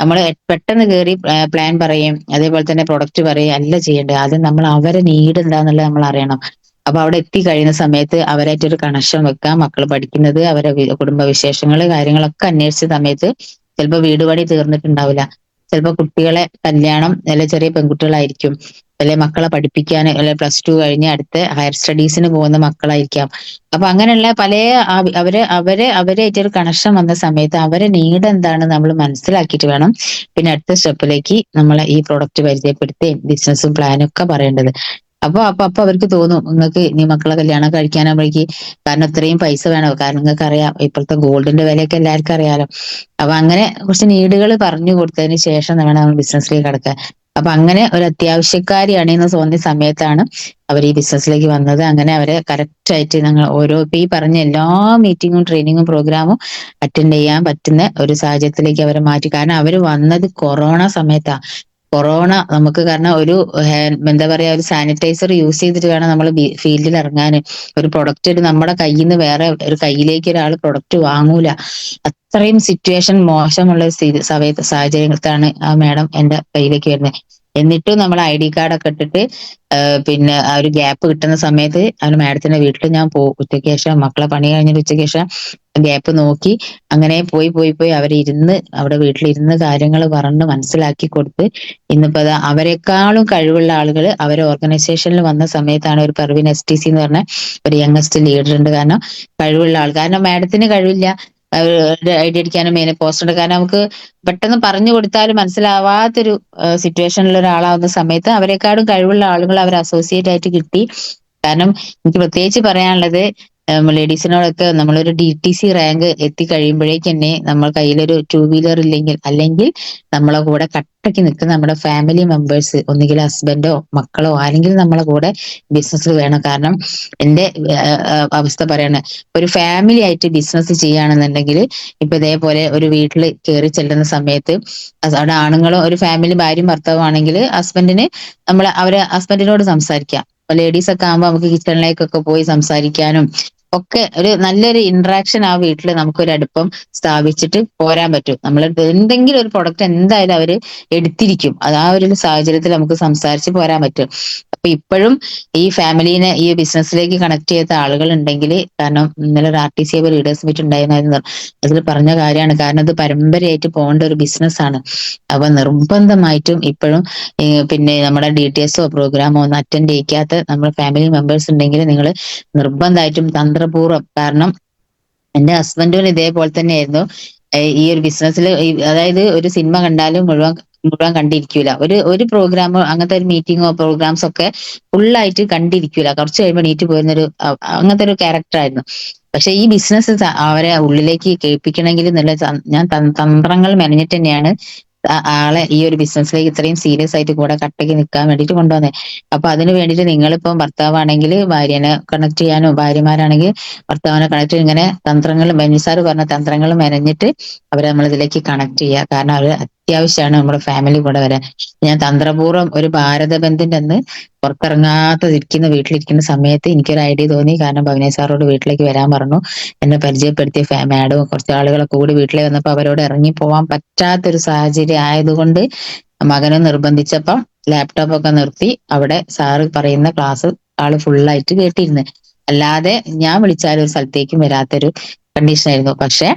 Speaker 1: നമ്മൾ പെട്ടെന്ന് കയറി പ്ലാൻ പറയും, അതേപോലെ തന്നെ പ്രൊഡക്റ്റ് പറയും അല്ല ചെയ്യേണ്ടത്. ആദ്യം നമ്മൾ അവരെ നീഡ് എന്താന്നുള്ളത് നമ്മൾ അറിയണം. അപ്പൊ അവിടെ എത്തിക്കഴിയുന്ന സമയത്ത് അവരായിട്ടൊരു കണക്ഷൻ വെക്കാം. മക്കൾ പഠിക്കുന്നത്, അവരെ കുടുംബ വിശേഷങ്ങൾ, കാര്യങ്ങളൊക്കെ അന്വേഷിച്ച സമയത്ത് ചിലപ്പോൾ വീട് പണി തീർന്നിട്ടുണ്ടാവില്ല. ചിലപ്പോൾ കുട്ടികളെ കല്യാണം, നല്ല ചെറിയ പെൺകുട്ടികളായിരിക്കും. അല്ലെ മക്കളെ പഠിപ്പിക്കാൻ, അല്ലെ +2 കഴിഞ്ഞ് അടുത്ത ഹയർ സ്റ്റഡീസിന് പോകുന്ന മക്കളായിരിക്കാം. അപ്പൊ അങ്ങനെയുള്ള പല അവരായിട്ടൊരു കണക്ഷൻ വന്ന സമയത്ത് അവരെ നീഡ് എന്താണ് നമ്മൾ മനസ്സിലാക്കിയിട്ട് വേണം പിന്നെ അടുത്ത സ്റ്റെപ്പിലേക്ക് നമ്മളെ ഈ പ്രൊഡക്റ്റ് പരിചയപ്പെടുത്തി ബിസിനസ്സും പ്ലാനും ഒക്കെ പറയേണ്ടത്. അപ്പൊ അവർക്ക് തോന്നും നിങ്ങൾക്ക് ഇനി മക്കളെ കല്യാണം കഴിക്കാനാകുമ്പോഴേക്ക്, കാരണം ഇത്രയും പൈസ വേണം, കാരണം നിങ്ങൾക്ക് അറിയാം ഇപ്പോഴത്തെ ഗോൾഡിന്റെ വിലയൊക്കെ എല്ലാവർക്കും അറിയാലോ. അപ്പൊ അങ്ങനെ കുറച്ച് നീഡുകൾ പറഞ്ഞു കൊടുത്തതിന് ശേഷം വേണം നമ്മൾ ബിസിനസ്സിലേക്ക് കടക്കാൻ. അപ്പൊ അങ്ങനെ ഒരു അത്യാവശ്യക്കാരിയാണ് എന്ന് തോന്നിയ സമയത്താണ് അവർ ഈ ബിസിനസ്സിലേക്ക് വന്നത്. അങ്ങനെ അവരെ കറക്റ്റ് ആയിട്ട് ഞങ്ങൾ ഓരോ ഇപ്പൊ ഈ പറഞ്ഞ എല്ലാ മീറ്റിങ്ങും ട്രെയിനിങ്ങും പ്രോഗ്രാമും അറ്റൻഡ് ചെയ്യാൻ പറ്റുന്ന ഒരു സാഹചര്യത്തിലേക്ക് അവരെ മാറ്റി. കാരണം അവർ വന്നത് കൊറോണ സമയത്താ. കൊറോണ നമുക്ക്, കാരണം ഒരു എന്താ പറയാ, ഒരു സാനിറ്റൈസർ യൂസ് ചെയ്തിട്ട് വേണം നമ്മൾ ഫീൽഡിൽ ഇറങ്ങാൻ. ഒരു പ്രൊഡക്റ്റ് നമ്മുടെ കയ്യിൽ നിന്ന് വേറെ ഒരു കയ്യിലേക്ക് ഒരാൾ പ്രൊഡക്റ്റ് വാങ്ങൂല. അത്രയും സിറ്റുവേഷൻ മോശമുള്ള സാഹചര്യത്താണ് ആ മാഡം എന്റെ കയ്യിലേക്ക് വരുന്നത്. എന്നിട്ടും നമ്മൾ ID കാർഡൊക്കെ ഇട്ടിട്ട് പിന്നെ ആ ഒരു ഗ്യാപ്പ് കിട്ടുന്ന സമയത്ത് അവന് മാഡത്തിന്റെ വീട്ടിൽ ഞാൻ പോകും. ഉച്ചയ്ക്ക് ശേഷം മക്കളെ പണി കഴിഞ്ഞിട്ട് ഉച്ചയ്ക്ക് ശേഷം ഗ്യാപ്പ് നോക്കി അങ്ങനെ പോയി അവരിരുന്ന് അവിടെ വീട്ടിലിരുന്ന് കാര്യങ്ങൾ പറഞ്ഞ് മനസ്സിലാക്കി കൊടുത്ത് ഇന്നിപ്പോ അവരെക്കാളും കഴിവുള്ള ആളുകൾ അവരെ ഓർഗനൈസേഷനിൽ വന്ന സമയത്താണ് ഒരു പെർവിൻ STC എന്ന് പറഞ്ഞ ഒരു യങ്ങസ്റ്റ് ലീഡർ ഉണ്ട്. കാരണം കഴിവുള്ള ആൾ, കാരണം മാഡത്തിന് കഴിവില്ല ID അടിക്കാനും മെയിൻ പോസ്റ്റർ എടുക്കാനും. നമുക്ക് പെട്ടെന്ന് പറഞ്ഞു കൊടുത്താലും മനസ്സിലാവാത്തൊരു സിറ്റുവേഷനിൽ ഒരാളാവുന്ന സമയത്ത് അവരെക്കാളും കഴിവുള്ള ആളുകൾ അവർ അസോസിയേറ്റ് ആയിട്ട് കിട്ടി. കാരണം എനിക്ക് പ്രത്യേകിച്ച് പറയാനുള്ളത്, ലേഡീസിനോടൊക്കെ നമ്മളൊരു DTC റാങ്ക് എത്തിക്കഴിയുമ്പോഴേക്ക് തന്നെ നമ്മൾ കയ്യിലൊരു 2 വീലർ ഇല്ലെങ്കിൽ, അല്ലെങ്കിൽ നമ്മളെ കൂടെ കട്ടയ്ക്ക് നിൽക്കുന്ന നമ്മുടെ ഫാമിലി മെമ്പേഴ്സ്, ഒന്നുകിൽ ഹസ്ബൻഡോ മക്കളോ ആരെങ്കിലും നമ്മളെ കൂടെ ബിസിനസ്സിൽ വേണം. കാരണം എന്റെ അവസ്ഥ പറയാണ്, ഒരു ഫാമിലി ആയിട്ട് ബിസിനസ് ചെയ്യുകയാണെന്നുണ്ടെങ്കിൽ ഇപ്പൊ ഇതേപോലെ ഒരു വീട്ടിൽ കയറി ചെല്ലുന്ന സമയത്ത് അവിടെ ആണുങ്ങളും ഒരു ഫാമിലി ഭാര്യയും ഭർത്താവും ആണെങ്കിൽ അവരെ ഹസ്ബൻഡിനോട് സംസാരിക്കാം. ലേഡീസ് ഒക്കെ ആകുമ്പോൾ നമുക്ക് കിച്ചണിലേക്കൊക്കെ പോയി സംസാരിക്കാനും ഒക്കെ ഒരു നല്ലൊരു ഇന്ററാക്ഷൻ ആ വീട്ടിൽ നമുക്കൊരു അടുപ്പം സ്ഥാപിച്ചിട്ട് പോരാൻ പറ്റും. നമ്മൾ എന്തെങ്കിലും ഒരു പ്രൊഡക്റ്റ് എന്തായാലും അവര് എടുത്തിരിക്കും. അത് ആ ഒരു സാഹചര്യത്തിൽ നമുക്ക് സംസാരിച്ച് പോരാൻ പറ്റും. അപ്പൊ ഇപ്പോഴും ഈ ഫാമിലീനെ ഈ ബിസിനസ്സിലേക്ക് കണക്ട് ചെയ്ത ആളുകൾ ഉണ്ടെങ്കിൽ, കാരണം ഇന്നലെ ഒരു RTC ലീഡേഴ്സ് മീറ്റ് ഉണ്ടായിരുന്നു, അതിൽ പറഞ്ഞ കാര്യമാണ്. കാരണം ഇത് പരമ്പരയായിട്ട് പോകേണ്ട ഒരു ബിസിനസ്സാണ്. അപ്പൊ നിർബന്ധമായിട്ടും ഇപ്പോഴും പിന്നെ നമ്മുടെ DTSO പ്രോഗ്രാമോ ഒന്നും അറ്റൻഡ് ചെയ്യിക്കാത്ത നമ്മുടെ ഫാമിലി മെമ്പേഴ്സ് ഉണ്ടെങ്കിൽ നിങ്ങൾ നിർബന്ധമായിട്ടും തന്ത്രപൂർവ്വം, കാരണം എന്റെ ഹസ്ബൻഡും ഇതേപോലെ തന്നെയായിരുന്നു. ഈ ഒരു ബിസിനസ്സിൽ, അതായത് ഒരു സിനിമ കണ്ടാലും മുഴുവൻ കണ്ടിരിക്കൂല. ഒരു പ്രോഗ്രാമോ അങ്ങനത്തെ ഒരു മീറ്റിങ്ങോ പ്രോഗ്രാംസ് ഒക്കെ ഫുള്ളായിട്ട് കണ്ടിരിക്കൂല. കുറച്ച് കഴിയുമ്പോൾ നീറ്റ് പോയിരുന്നൊരു അങ്ങനത്തെ ഒരു ക്യാരക്ടർ ആയിരുന്നു. പക്ഷെ ഈ ബിസിനസ് അവരെ ഉള്ളിലേക്ക് കേൾപ്പിക്കണമെങ്കിൽ എന്നുള്ള ഞാൻ തന്ത്രങ്ങൾ മെനഞ്ഞിട്ട് തന്നെയാണ് ആളെ ഈ ഒരു ബിസിനസ്സിലേക്ക് ഇത്രയും സീരിയസ് ആയിട്ട് കൂടെ കട്ടയ്ക്ക് നിൽക്കാൻ വേണ്ടിയിട്ട് കൊണ്ടുവന്നത്. അപ്പൊ അതിന് വേണ്ടിയിട്ട് നിങ്ങളിപ്പം ഭർത്താവാണെങ്കിൽ ഭാര്യനെ കണക്ട് ചെയ്യാനോ, ഭാര്യമാരാണെങ്കിൽ ഭർത്താവിനെ കണക്ട് ചെയ്യാൻ, ഇങ്ങനെ തന്ത്രങ്ങൾ ബെന്നിസാർ പറഞ്ഞ തന്ത്രങ്ങൾ മെനഞ്ഞിട്ട് അവരെ നമ്മളിതിലേക്ക് കണക്ട് ചെയ്യുക. കാരണം അവർ അത്യാവശ്യമാണ് നമ്മുടെ ഫാമിലി കൂടെ വരാൻ. ഞാൻ തന്ത്രപൂർവ്വം ഒരു ഭാരത ബന്ദിന്റെ അന്ന് പുറത്തിറങ്ങാതിരിക്കുന്ന വീട്ടിലിരിക്കുന്ന സമയത്ത് എനിക്കൊരു ഐഡിയ തോന്നി. കാരണം ഭവനേശ് സാറോട് വീട്ടിലേക്ക് വരാൻ പറഞ്ഞു. എന്നെ പരിചയപ്പെടുത്തിയ മാഡവും കുറച്ച് ആളുകളൊക്കെ കൂടി വീട്ടിലേക്ക് വന്നപ്പോൾ അവരോട് ഇറങ്ങി പോവാൻ പറ്റാത്തൊരു സാഹചര്യം ആയതുകൊണ്ട് മകനെ നിർബന്ധിച്ചപ്പം ലാപ്ടോപ്പ് ഒക്കെ നിർത്തി അവിടെ സാറ് പറയുന്ന ക്ലാസ് ആള് ഫുള്ളായിട്ട് കേട്ടിരുന്നു. അല്ലാതെ ഞാൻ വിളിച്ചാലും ഒരു സ്ഥലത്തേക്കും വരാത്തൊരു കണ്ടീഷനായിരുന്നു. പക്ഷെ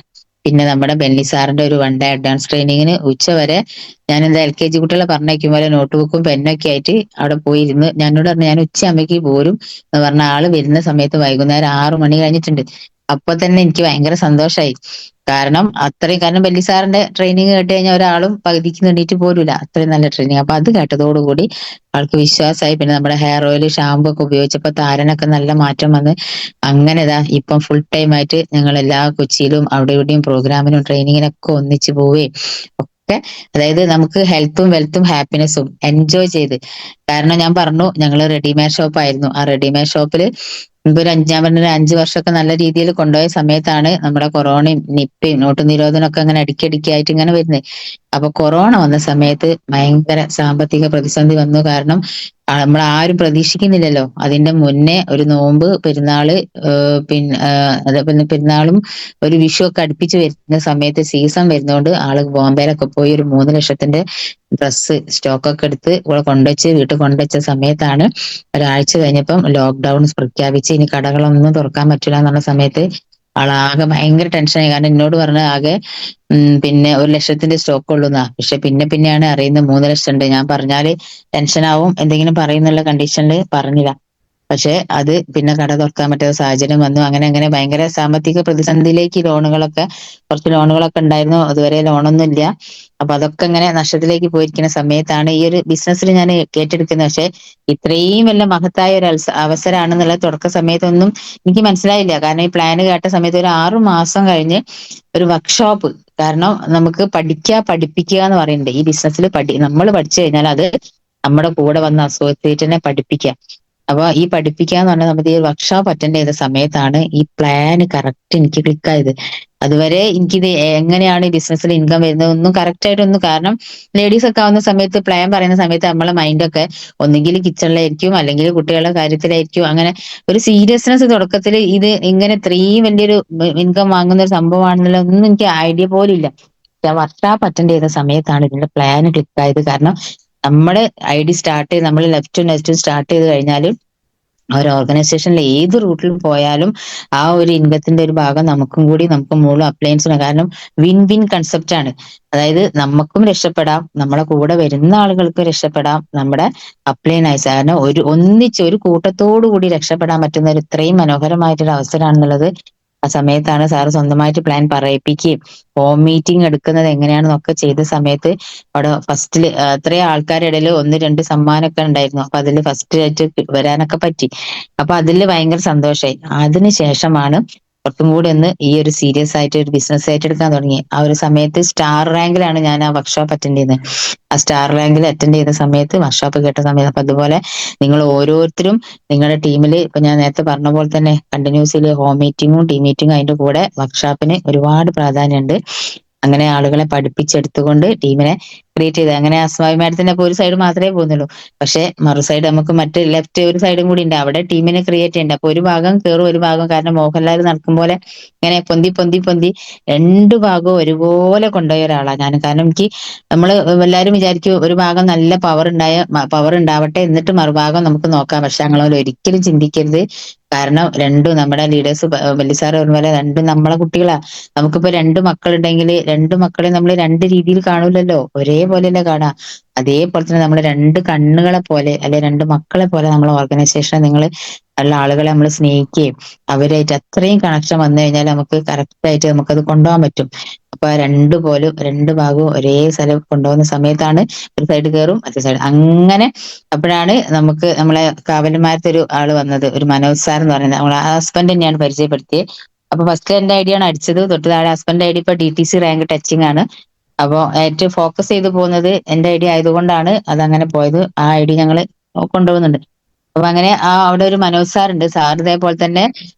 Speaker 1: പിന്നെ നമ്മുടെ ബെന്നി സാറിന്റെ ഒരു 1 ഡേ അഡ്വാൻസ് ട്രെയിനിങ്ങിന് ഉച്ചവരെ ഞാൻ എന്താ LKG കുട്ടികളെ പറഞ്ഞേക്കും പോലെ നോട്ട് ബുക്കും പെന്നൊക്കെ ആയിട്ട് അവിടെ പോയിരുന്നു. ഞാനോട് പറഞ്ഞു ഞാൻ ഉച്ചയാകുമ്പോഴേക്ക് പോരും എന്ന് പറഞ്ഞ ആള് വരുന്ന സമയത്ത് വൈകുന്നേരം 6 മണി കഴിഞ്ഞിട്ടുണ്ട്. അപ്പൊ തന്നെ എനിക്ക് ഭയങ്കര സന്തോഷമായി. കാരണം ബെന്നി സാറിന്റെ ട്രെയിനിങ് കേട്ട് കഴിഞ്ഞാൽ ഒരാളും പകുതിക്ക് നേടിയിട്ട് പോരൂല, അത്രയും നല്ല ട്രെയിനിങ്. അപ്പൊ അത് കേട്ടതോടുകൂടി ആൾക്ക് വിശ്വാസമായി. പിന്നെ നമ്മുടെ ഹെയർ ഓയിൽ ഷാമ്പു ഒക്കെ ഉപയോഗിച്ചപ്പോ താരനൊക്കെ നല്ല മാറ്റം വന്ന് അങ്ങനെ ഇപ്പം ഫുൾ ടൈം ആയിട്ട് ഞങ്ങൾ എല്ലാ കൊച്ചിയിലും അവിടെ ഇവിടെയും പ്രോഗ്രാമിനും ട്രെയിനിങ്ങിനൊക്കെ ഒന്നിച്ചു പോവുകയും ഒക്കെ, അതായത് നമുക്ക് ഹെൽത്തും വെൽത്തും ഹാപ്പിനെസ്സും എൻജോയ് ചെയ്ത്. കാരണം ഞാൻ പറഞ്ഞു ഞങ്ങൾ റെഡിമെയ്ഡ് ഷോപ്പ് ആയിരുന്നു. ആ റെഡിമെയ്ഡ് ഷോപ്പിൽ ഇപ്പൊ ഞാൻ പറഞ്ഞ 5 വർഷമൊക്കെ നല്ല രീതിയിൽ കൊണ്ടുപോയ സമയത്താണ് നമ്മുടെ കൊറോണയും നിപ്പയും നോട്ട് നിരോധനമൊക്കെ അങ്ങനെ അടിക്കടിക്കായിട്ട് ഇങ്ങനെ വരുന്നത്. അപ്പൊ കൊറോണ വന്ന സമയത്ത് ഭയങ്കര സാമ്പത്തിക പ്രതിസന്ധി വന്നു. കാരണം നമ്മൾ ആരും പ്രതീക്ഷിക്കുന്നില്ലല്ലോ. അതിന്റെ മുന്നേ ഒരു നോമ്പ്, പെരുന്നാള്, പിന്നെ പെരുന്നാളും ഒരു വിഷു ഒക്കെ അടുപ്പിച്ച് വരുന്ന സമയത്ത് സീസൺ വരുന്നതുകൊണ്ട് ആള് ബോംബെയിലൊക്കെ പോയി ഒരു 3 ലക്ഷത്തിന്റെ ഡ്രസ്സ് സ്റ്റോക്കൊക്കെ എടുത്ത് വീട്ടിൽ കൊണ്ടുവച്ച സമയത്താണ് ഒരാഴ്ച കഴിഞ്ഞപ്പം ലോക്ക്ഡൌൺ പ്രഖ്യാപിച്ച് ഇനി കടകളൊന്നും തുറക്കാൻ പറ്റില്ല എന്നുള്ള സമയത്ത് ആളാകെ ഭയങ്കര ടെൻഷനായി. കാരണം എന്നോട് പറഞ്ഞ ആകെ പിന്നെ 1 ലക്ഷത്തിന്റെ സ്റ്റോക്ക് ഉള്ളൂന്നാ. പക്ഷെ പിന്നെയാണ് അറിയുന്നത് 3 ലക്ഷം ഉണ്ട്. ഞാൻ പറഞ്ഞാല് ടെൻഷനാവും എന്തെങ്കിലും പറയുന്നുള്ള കണ്ടീഷനിൽ പറഞ്ഞില്ല. പക്ഷെ അത് പിന്നെ കട തുറക്കാൻ പറ്റാത്ത സാഹചര്യം വന്നു. അങ്ങനെ ഭയങ്കര സാമ്പത്തിക പ്രതിസന്ധിയിലേക്ക് കുറച്ച് ലോണുകളൊക്കെ ഉണ്ടായിരുന്നു. അതുവരെ ലോണൊന്നും ഇല്ല. അപ്പൊ അതൊക്കെ ഇങ്ങനെ നഷ്ടത്തിലേക്ക് പോയിരിക്കുന്ന സമയത്താണ് ഈ ഒരു ബിസിനസ്സിൽ ഞാൻ ഏറ്റെടുക്കുന്നത്. പക്ഷെ ഇത്രയും വല്ല മഹത്തായ ഒരു അവസരമാണെന്നുള്ള തുടക്ക സമയത്തൊന്നും എനിക്ക് മനസ്സിലായില്ല. കാരണം ഈ പ്ലാന് കേട്ട സമയത്ത് ഒരു 6 മാസം കഴിഞ്ഞ് ഒരു വർക്ക്ഷോപ്പ്, കാരണം നമുക്ക് പഠിപ്പിക്കുക എന്ന് പറയുന്നുണ്ട് ഈ ബിസിനസ്സിൽ. നമ്മൾ പഠിച്ചു കഴിഞ്ഞാൽ അത് നമ്മുടെ കൂടെ വന്ന അസോസിയേറ്റിനെ പഠിപ്പിക്കുക. അപ്പൊ ഈ പഠിപ്പിക്കുക എന്ന് പറഞ്ഞാൽ നമുക്ക് ഈ വർക്ക്ഷോപ്പ് അറ്റൻഡ് ചെയ്ത സമയത്താണ് ഈ പ്ലാൻ കറക്റ്റ് എനിക്ക് ക്ലിക്കായത്. അതുവരെ എനിക്കിത് എങ്ങനെയാണ് ഈ ബിസിനസ്സിൽ ഇൻകം വരുന്നത് ഒന്നും കറക്റ്റ് ആയിട്ടൊന്നും, കാരണം ലേഡീസ് ഒക്കെ ആവുന്ന സമയത്ത് പ്ലാൻ പറയുന്ന സമയത്ത് നമ്മളെ മൈൻഡൊക്കെ ഒന്നുകിൽ കിച്ചണിലായിരിക്കും, അല്ലെങ്കിൽ കുട്ടികളുടെ കാര്യത്തിലായിരിക്കും. അങ്ങനെ ഒരു സീരിയസ്നെസ് തുടക്കത്തിൽ ഇത് ഇങ്ങനെ ഇത്രയും വലിയൊരു ഇൻകം വാങ്ങുന്ന ഒരു സംഭവമാണെന്നുള്ള ഒന്നും എനിക്ക് ഐഡിയ പോലും ഇല്ല. വർക്ക്ഷോപ്പ് അറ്റൻഡ് ചെയ്ത സമയത്താണ് ഇതിന്റെ പ്ലാൻ ക്ലിക്കായത്. കാരണം നമ്മള് ഐഡി സ്റ്റാർട്ട് ചെയ്ത് നമ്മൾ ലെഫ്റ്റും സ്റ്റാർട്ട് ചെയ്ത് കഴിഞ്ഞാൽ ആ ഒരു ഓർഗനൈസേഷനിൽ ഏത് റൂട്ടിൽ പോയാലും ആ ഒരു ഇൻകത്തിന്റെ ഒരു ഭാഗം നമുക്ക് മുഴുവൻ അപ്ലയൻസിന്, കാരണം വിൻ വിൻ കൺസെപ്റ്റ് ആണ്. അതായത് നമുക്കും രക്ഷപ്പെടാം, നമ്മളെ കൂടെ വരുന്ന ആളുകൾക്കും രക്ഷപ്പെടാം, നമ്മുടെ അപ്ലൈനായി കാരണം ഒന്നിച്ച് ഒരു കൂട്ടത്തോടു കൂടി രക്ഷപ്പെടാൻ പറ്റുന്ന ഒരു ഇത്രയും മനോഹരമായിട്ടൊരു അവസരമാണെന്നുള്ളത് ആ സമയത്താണ് സാറ് സ്വന്തമായിട്ട് പ്ലാൻ പറയിപ്പിക്കുകയും ഹോം മീറ്റിംഗ് എടുക്കുന്നത് എങ്ങനെയാണെന്നൊക്കെ ചെയ്ത സമയത്ത് അവിടെ ഫസ്റ്റില് അത്രയും ആൾക്കാരുടെ ഇടയിൽ 1-2 സമ്മാനമൊക്കെ ഉണ്ടായിരുന്നു. അപ്പൊ അതിൽ ഫസ്റ്റ് ആയിട്ട് വരാനൊക്കെ പറ്റി. അപ്പൊ അതിൽ ഭയങ്കര സന്തോഷമായി. അതിനുശേഷമാണ് കുറച്ചും കൂടി ഒന്ന് ഈ ഒരു സീരിയസ് ആയിട്ട് ഒരു ബിസിനസ് ഏറ്റെടുക്കാൻ തുടങ്ങി. ആ ഒരു സമയത്ത് സ്റ്റാർ റാങ്കിലാണ് ഞാൻ ആ വർക്ക്ഷോപ്പ് അറ്റൻഡ് ചെയ്യുന്നത്. ആ സ്റ്റാർ റാങ്കിൽ അറ്റൻഡ് ചെയ്ത സമയത്ത് വർക്ക്ഷോപ്പ് കേട്ട സമയത്ത് അപ്പൊ അതുപോലെ നിങ്ങൾ ഓരോരുത്തരും നിങ്ങളുടെ ടീമിൽ ഇപ്പൊ ഞാൻ നേരത്തെ പറഞ്ഞ പോലെ തന്നെ കണ്ടിന്യൂസ്ലി ഹോം മീറ്റിങ്ങും ടീം മീറ്റിങ്ങും അതിന്റെ കൂടെ വർക്ക്ഷോപ്പിന് ഒരുപാട് പ്രാധാന്യമുണ്ട്. അങ്ങനെ ആളുകളെ പഠിപ്പിച്ചെടുത്തുകൊണ്ട് ടീമിനെ ക്രിയേറ്റ് ചെയ്ത്, അങ്ങനെ അസ്മാവി മാഡത്തിന്റെ ഒരു സൈഡ് മാത്രമേ പോകുന്നുള്ളൂ. പക്ഷെ മറു സൈഡ് നമുക്ക് മറ്റ് ലെഫ്റ്റ് ഒരു സൈഡും കൂടി ഉണ്ട്. അവിടെ ടീമിനെ ക്രിയേറ്റ് ചെയ്യേണ്ട. അപ്പൊ ഒരു ഭാഗം കയറും ഒരു ഭാഗം, കാരണം മോഹൻലാൽ നടക്കും പോലെ ഇങ്ങനെ പൊന്തി രണ്ടു ഭാഗവും ഒരുപോലെ കൊണ്ടുപോയ ഒരാളാണ് ഞാൻ. കാരണം എനിക്ക് നമ്മള് എല്ലാവരും വിചാരിക്കും ഒരു ഭാഗം നല്ല പവർ ഉണ്ടാവട്ടെ എന്നിട്ട് മറുഭാഗം നമുക്ക് നോക്കാം. പക്ഷെ ഞങ്ങൾ ഒരിക്കലും ചിന്തിക്കരുത്. കാരണം രണ്ടും നമ്മുടെ ലീഡേഴ്സ് വല്യ സാറ് പറഞ്ഞ പോലെ രണ്ടും നമ്മളെ കുട്ടികളാ. നമുക്കിപ്പോ 2 മക്കളുണ്ടെങ്കിൽ 2 മക്കളെ നമ്മൾ 2 രീതിയിൽ കാണൂലല്ലോ, ഒരേപോലെയല്ലേ കാണാ. അതേപോലെ തന്നെ നമ്മൾ 2 കണ്ണുകളെ പോലെ അല്ലെ 2 മക്കളെ പോലെ നമ്മളെ ഓർഗനൈസേഷനെ നിങ്ങൾ ഉള്ള ആളുകളെ നമ്മൾ സ്നേഹിക്കുകയും അവരായിട്ട് അത്രയും കണക്ഷൻ വന്നു കഴിഞ്ഞാൽ നമുക്ക് കറക്റ്റ് ആയിട്ട് നമുക്കത് കൊണ്ടുപോകാൻ പറ്റും. അപ്പൊ രണ്ട് ഭാഗവും ഒരേ സ്ഥലം കൊണ്ടുപോകുന്ന സമയത്താണ് ഒരു സൈഡ് കയറും മറ്റേ സൈഡ് അങ്ങനെ. അപ്പോഴാണ് നമുക്ക് നമ്മളെ കാവലന്മാരത്തെ ഒരു ആള് വന്നത്, ഒരു മനോജ് സാർ എന്ന് പറയുന്നത്. നമ്മളെ ഹസ്ബൻഡ് തന്നെയാണ് പരിചയപ്പെടുത്തിയത്. അപ്പൊ ഫസ്റ്റ് എന്റെ ഐഡിയ ആണ് അടിച്ചത്. തൊട്ട് താഴെ ഹസ്ബൻഡ് ഐഡി ഇപ്പൊ DTC റാങ്ക് ടച്ചിങ് ആണ്. അപ്പൊ ഏറ്റവും ഫോക്കസ് ചെയ്ത് പോകുന്നത് എന്റെ ഐഡിയ ആയതുകൊണ്ടാണ് അതങ്ങനെ പോയത്. ആ ഐഡി ഞങ്ങൾ കൊണ്ടുപോകുന്നുണ്ട്. അപ്പൊ അങ്ങനെ അവിടെ ഒരു മനോജ് സാർ ഉണ്ട്. സാർ ഇതേപോലെ തന്നെ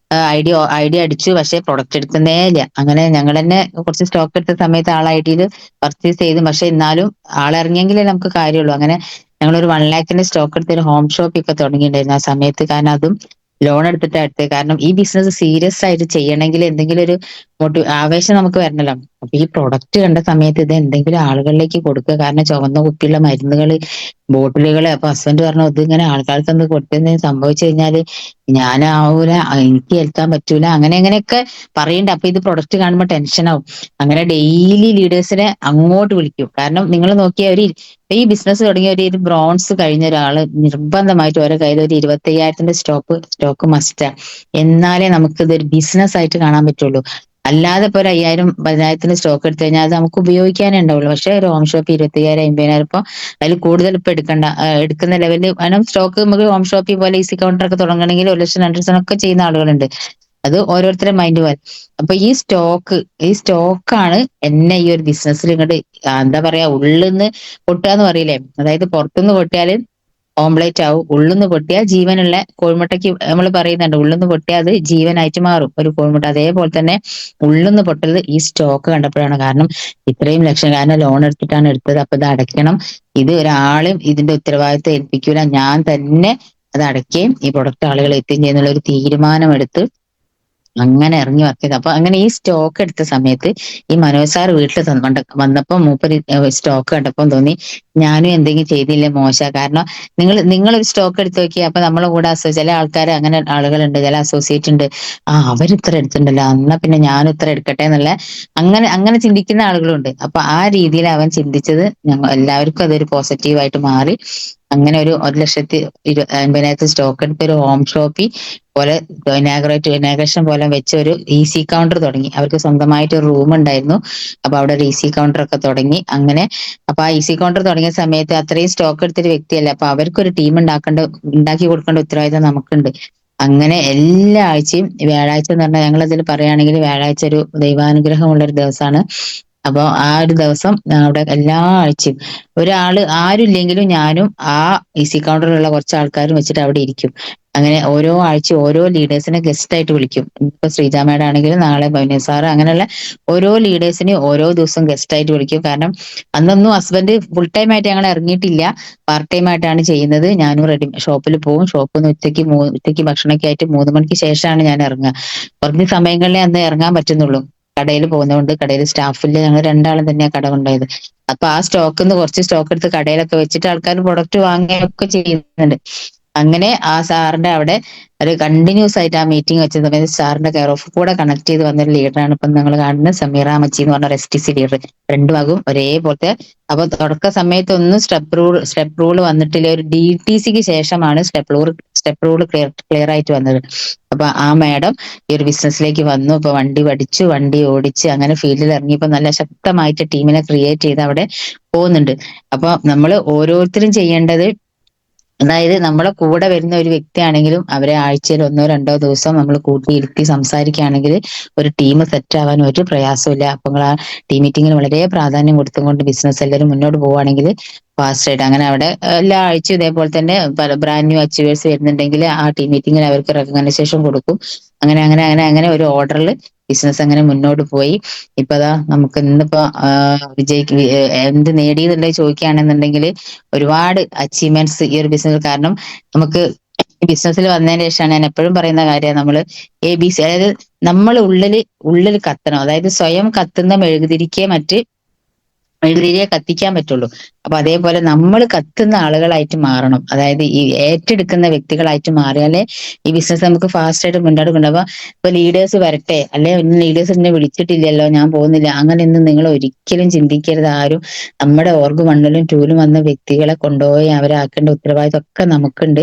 Speaker 1: ഐഡിയ അടിച്ചു, പക്ഷെ പ്രൊഡക്റ്റ് എടുക്കുന്നേ ഇല്ല. അങ്ങനെ ഞങ്ങൾ തന്നെ കുറച്ച് സ്റ്റോക്ക് എടുത്ത സമയത്ത് ആൾ ഐഡിയിൽ പർച്ചേസ് ചെയ്തു. പക്ഷെ എന്നാലും ആളിറങ്ങിയെങ്കിലേ നമുക്ക് കാര്യമുള്ളൂ. അങ്ങനെ ഞങ്ങളൊരു 1 lakh സ്റ്റോക്ക് എടുത്ത് ഒരു ഹോം ഷോപ്പ് ഇപ്പൊ തുടങ്ങിയിട്ടുണ്ടായിരുന്നു ആ സമയത്ത്. കാരണം അതും ലോൺ എടുത്തിട്ടാണ് എടുത്തത്. കാരണം ഈ ബിസിനസ് സീരിയസ് ആയിട്ട് ചെയ്യണമെങ്കിൽ എന്തെങ്കിലും ഒരു ആവേശം നമുക്ക് വരണല്ലോ. അപ്പൊ ഈ പ്രൊഡക്റ്റ് കണ്ട സമയത്ത് ഇത് എന്തെങ്കിലും ആളുകളിലേക്ക് കൊടുക്കുക. കാരണം ചുവന്ന കുപ്പിയുള്ള മരുന്നുകള്, ബോട്ടിലുകള്. അപ്പൊ ഹസ്ബൻഡ് പറഞ്ഞു ഇത് ഇങ്ങനെ ആൾക്കാർക്ക് ഒന്ന് കൊടുത്തെന്ന് സംഭവിച്ചു കഴിഞ്ഞാല് ഞാനാവൂല, എനിക്ക് ഏൽക്കാൻ പറ്റൂല, അങ്ങനെയൊക്കെ പറയുന്നുണ്ട്. അപ്പൊ ഇത് പ്രൊഡക്റ്റ് കാണുമ്പോൾ ടെൻഷൻ ആവും. അങ്ങനെ ഡെയിലി ലീഡേഴ്സിനെ അങ്ങോട്ട് വിളിക്കും. കാരണം നിങ്ങൾ നോക്കിയ ഈ ബിസിനസ് തുടങ്ങിയ ഒരു ബ്രോൺസ് കഴിഞ്ഞ ഒരാള് നിർബന്ധമായിട്ട് ഓരോ കയ്യിൽ ഒരു 25,000 സ്റ്റോക്ക് മസ്റ്റാ. എന്നാലേ നമുക്ക് ഇതൊരു ബിസിനസ് ആയിട്ട് കാണാൻ പറ്റുള്ളൂ. അല്ലാതെ ഇപ്പൊ ഒരു 5,000-10,000 സ്റ്റോക്ക് എടുത്തു കഴിഞ്ഞാൽ അത് നമുക്ക് ഉപയോഗിക്കാനേ ഉണ്ടാവുള്ളൂ. പക്ഷെ ഒരു ഹോം ഷോപ്പ് 25,000-50,000 ഇപ്പൊ അതിൽ കൂടുതൽ ഇപ്പൊ എടുക്കുന്ന ലെവലിൽ. കാരണം സ്റ്റോക്ക് നമുക്ക് ഹോം ഷോപ്പിൽ പോലെ ഈസി കൗണ്ടർ ഒക്കെ തുടങ്ങണമെങ്കിൽ 1 ലക്ഷം 2 ലക്ഷം ഒക്കെ ചെയ്യുന്ന ആളുകളുണ്ട്. അത് ഓരോരുത്തരുടെ മൈൻഡ് പോലെ. അപ്പൊ ഈ സ്റ്റോക്കാണ് എന്നെ ഈ ഒരു ബിസിനസ്സിൽ ഇങ്ങോട്ട് എന്താ പറയാ ഉള്ളിന്ന് പൊട്ടുക എന്ന് പറയില്ലേ. അതായത് പുറത്തുനിന്ന് പൊട്ടിയാല് ഓംപ്ലേറ്റ് ആവും, ഉള്ളിന്ന് പൊട്ടിയാൽ ജീവനുള്ള കോഴിമുട്ടയ്ക്ക് നമ്മൾ പറയുന്നുണ്ട് ഉള്ളിന്ന് പൊട്ടിയാൽ അത് ജീവനായിട്ട് മാറും ഒരു കോഴിമുട്ട. അതേപോലെ തന്നെ ഉള്ളിന്ന് പൊട്ടത് ഈ സ്റ്റോക്ക് കണ്ടപ്പോഴാണ്. കാരണം ഇത്രയും ലക്ഷം, കാരണം ലോൺ എടുത്തിട്ടാണ് എടുത്തത്. അപ്പൊ ഇത് അടയ്ക്കണം, ഇത് ഒരാളും ഇതിന്റെ ഉത്തരവാദിത്തം ഏൽപ്പിക്കൂല, ഞാൻ തന്നെ അത് അടയ്ക്കുകയും ഈ പ്രൊഡക്റ്റ് ആളുകൾ എത്തുകയും ചെയ്യുന്നുള്ള ഒരു തീരുമാനമെടുത്ത് അങ്ങനെ ഇറങ്ങി വർക്ക് ചെയ്ത്. അപ്പൊ അങ്ങനെ ഈ സ്റ്റോക്ക് എടുത്ത സമയത്ത് ഈ മനോജ് സാർ വീട്ടിൽ വന്നപ്പോ മൂപ്പര് സ്റ്റോക്ക് കണ്ടപ്പം തോന്നി ഞാനും എന്തെങ്കിലും ചെയ്തില്ലേ മോശ. കാരണം നിങ്ങളൊരു സ്റ്റോക്ക് എടുത്ത് നോക്കി, അപ്പൊ നമ്മളെ കൂടെ ചില ആൾക്കാർ, അങ്ങനെ ആളുകളുണ്ട്, ചില അസോസിയേറ്റ് ഉണ്ട്, അവർ ഇത്ര എടുത്തിട്ടുണ്ടല്ലോ, എന്നാ പിന്നെ ഞാനും ഇത്ര എടുക്കട്ടെ എന്നുള്ള, അങ്ങനെ ചിന്തിക്കുന്ന ആളുകളുണ്ട്. അപ്പൊ ആ രീതിയിൽ അവൻ ചിന്തിച്ചത് ഞങ്ങൾ എല്ലാവർക്കും അതൊരു പോസിറ്റീവായിട്ട് മാറി. അങ്ങനെ ഒരു 1,50,000 സ്റ്റോക്ക് എടുത്ത് ഒരു ഹോം ഷോപ്പി പോലെ ഇനാഗ്രേഷൻ പോലെ വെച്ച ഒരു EC കൗണ്ടർ തുടങ്ങി. അവർക്ക് സ്വന്തമായിട്ട് ഒരു റൂം ഉണ്ടായിരുന്നു. അപ്പൊ അവിടെ ഒരു EC കൗണ്ടർ ഒക്കെ തുടങ്ങി. അങ്ങനെ അപ്പൊ ആ EC കൗണ്ടർ തുടങ്ങിയ സമയത്ത് അത്രയും സ്റ്റോക്ക് എടുത്തൊരു വ്യക്തിയല്ല, അപ്പൊ അവർക്കൊരു ടീം ഉണ്ടാക്കി കൊടുക്കേണ്ട ഉത്തരവാദിത്തം നമുക്കുണ്ട്. അങ്ങനെ എല്ലാ ആഴ്ചയും വ്യാഴാഴ്ച എന്ന് പറഞ്ഞാൽ, ഞങ്ങൾ അതിൽ പറയുകയാണെങ്കിൽ വ്യാഴാഴ്ച ഒരു ദൈവാനുഗ്രഹമുള്ള ഒരു ദിവസമാണ്. അപ്പൊ ആ ഒരു ദിവസം അവിടെ എല്ലാ ആഴ്ചയും ആരും ഇല്ലെങ്കിലും ഞാനും ആ EC കൗണ്ടറിലുള്ള കുറച്ച് ആൾക്കാരും വെച്ചിട്ട് അവിടെ ഇരിക്കും. അങ്ങനെ ഓരോ ആഴ്ച ഓരോ ലീഡേഴ്സിനെ ഗസ്റ്റ് ആയിട്ട് വിളിക്കും. ഇപ്പൊ ശ്രീജ മേഡം ആണെങ്കിലും നാളെ ഭവന സാറ്, അങ്ങനെയുള്ള ഓരോ ലീഡേഴ്സിനെ ഓരോ ദിവസം ഗസ്റ്റ് ആയിട്ട് വിളിക്കും. കാരണം അന്നൊന്നും ഹസ്ബൻഡ് ഫുൾ ടൈം ആയിട്ട് ഞങ്ങൾ ഇറങ്ങിയിട്ടില്ല, പാർട്ട് ടൈം ആയിട്ടാണ് ചെയ്യുന്നത്. ഞാനും ഷോപ്പിൽ പോകും. ഷോപ്പിൽ നിന്ന് ഉച്ചയ്ക്ക് ഭക്ഷണമൊക്കെ ആയിട്ട് 3 മണിക്ക് ശേഷമാണ് ഞാൻ ഇറങ്ങുക. കുറഞ്ഞ സമയങ്ങളിലേ അന്ന് ഇറങ്ങാൻ പറ്റുന്നുള്ളൂ. കടയിൽ പോകുന്നതുകൊണ്ട്, കടയിൽ സ്റ്റാഫില്ല, ഞങ്ങൾ രണ്ടാളും തന്നെയാണ് കട കൊണ്ടുപോയത്. അപ്പൊ ആ സ്റ്റോക്കിൽ നിന്ന് കുറച്ച് സ്റ്റോക്ക് എടുത്ത് കടയിലൊക്കെ വെച്ചിട്ട് ആൾക്കാർ പ്രൊഡക്റ്റ് വാങ്ങുകയൊക്കെ ചെയ്യുന്നുണ്ട്. അങ്ങനെ ആ സാറിന്റെ അവിടെ ഒരു കണ്ടിന്യൂസ് ആയിട്ട് ആ മീറ്റിംഗ് വെച്ച സമയത്ത് സാറിന്റെ കെയർ ഓഫ് കൂടെ കണക്ട് ചെയ്ത് വന്നൊരു ലീഡറാണ് ഇപ്പം നിങ്ങൾ കാണുന്നത്, സമീറ അമ്മച്ചി എന്ന് പറഞ്ഞ STC ലീഡർ. രണ്ടുമാകും ഒരേപോലത്തെ. അപ്പൊ തുടക്ക സമയത്തൊന്നും സ്റ്റെപ്പ് റൂൾ വന്നിട്ടില്ല. ഒരു DTCക്ക് ശേഷമാണ് സ്റ്റെപ്പ് റൂൾ ക്ലിയർ ആയിട്ട് വന്നത്. അപ്പൊ ആ മാഡം ഈ ഒരു ബിസിനസ്സിലേക്ക് വന്നു. ഇപ്പൊ വണ്ടി പഠിച്ചു, വണ്ടി ഓടിച്ച്, അങ്ങനെ ഫീൽഡിൽ ഇറങ്ങിയപ്പോ നല്ല ശക്തമായിട്ട് ടീമിനെ ക്രിയേറ്റ് ചെയ്ത് അവിടെ പോകുന്നുണ്ട്. അപ്പൊ നമ്മൾ ഓരോരുത്തരും ചെയ്യേണ്ടത്, അതായത് നമ്മളെ കൂടെ വരുന്ന ഒരു വ്യക്തിയാണെങ്കിലും അവരെ ആഴ്ചയിൽ 1-2 ദിവസം നമ്മൾ കൂട്ടിയിരുത്തി സംസാരിക്കുകയാണെങ്കിൽ ഒരു ടീം സെറ്റ് ആവാൻ ഒരു പ്രയാസമില്ല. അപ്പൊ നിങ്ങൾ ആ ടീം മീറ്റിങ്ങിന് വളരെ പ്രാധാന്യം കൊടുത്തുകൊണ്ട് ബിസിനസ് എല്ലാവരും മുന്നോട്ട് പോവുകയാണെങ്കിൽ ഫാസ്റ്റ് ആയിട്ട്, അങ്ങനെ അവിടെ എല്ലാ ആഴ്ചയും ഇതേപോലെ തന്നെ പല ബ്രാൻഡ് ന്യൂ അച്ചീവേഴ്സ് വരുന്നുണ്ടെങ്കിൽ ആ ടീം മീറ്റിങ്ങിൽ അവർക്ക് റെക്കഗ്നൈസേഷൻ കൊടുക്കും. അങ്ങനെ അങ്ങനെ അങ്ങനെ അങ്ങനെ ഒരു ഓർഡറിൽ ബിസിനസ് അങ്ങനെ മുന്നോട്ട് പോയി. ഇപ്പതാ നമുക്ക് ഇന്നിപ്പോ എന്ത് നേടിയെന്നുള്ളത് ചോദിക്കുകയാണെന്നുണ്ടെങ്കിൽ ഒരുപാട് അച്ചീവ്മെന്റ്സ് ഈ ഒരു ബിസിനസ്. കാരണം നമുക്ക് ബിസിനസ്സിൽ വന്നതിന് ശേഷമാണ് ഞാൻ എപ്പോഴും പറയുന്ന കാര്യം, നമ്മൾ ABC, അതായത് നമ്മൾ ഉള്ളിൽ കത്തണം. അതായത് സ്വയം കത്തുന്ന മെഴുകുതിരിക്കേ മെഴുകുതിരിയെ കത്തിക്കാൻ പറ്റുള്ളൂ. അപ്പൊ അതേപോലെ നമ്മൾ കത്തുന്ന ആളുകളായിട്ട് മാറണം. അതായത് ഈ ഏറ്റെടുക്കുന്ന വ്യക്തികളായിട്ട് മാറിയാലേ ഈ ബിസിനസ് നമുക്ക് ഫാസ്റ്റ് ആയിട്ട് മുന്നോട്ട് കൊണ്ടുപോകാം. ഇപ്പൊ ലീഡേഴ്സ് വരട്ടെ, അല്ലെ ലീഡേഴ്സ് എന്നെ വിളിച്ചിട്ടില്ലല്ലോ, ഞാൻ പോകുന്നില്ല, അങ്ങനെയൊന്നും നിങ്ങൾ ഒരിക്കലും ചിന്തിക്കരുത് ആരും. നമ്മുടെ ഓർഗ് 1-ലും 2-ലും വന്ന വ്യക്തികളെ കൊണ്ടുപോയി അവരാക്കേണ്ട ഉത്തരവാദിത്വം ഒക്കെ നമുക്കുണ്ട്.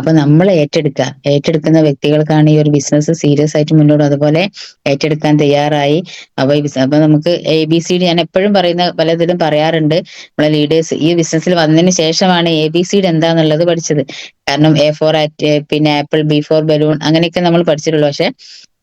Speaker 1: അപ്പൊ നമ്മൾ ഏറ്റെടുക്കുന്ന വ്യക്തികൾക്കാണ് ഈ ഒരു ബിസിനസ് സീരിയസ് ആയിട്ട് മുന്നോട്ട്, അതുപോലെ ഏറ്റെടുക്കാൻ തയ്യാറായി. അപ്പൊ നമുക്ക് ABCD, ഞാൻ എപ്പോഴും പറയുന്ന പലതിലും പറയാറുണ്ട്, നമ്മളെ ലീഡേഴ്സ് ഈ ബിസിനസ്സിൽ വന്നതിന് ശേഷമാണ് ABCD എന്താന്നുള്ളത് പഠിച്ചത്. കാരണം പിന്നെ ആപ്പിൾ, B4 ബലൂൺ, അങ്ങനെയൊക്കെ നമ്മൾ പഠിച്ചിട്ടുള്ളൂ. പക്ഷെ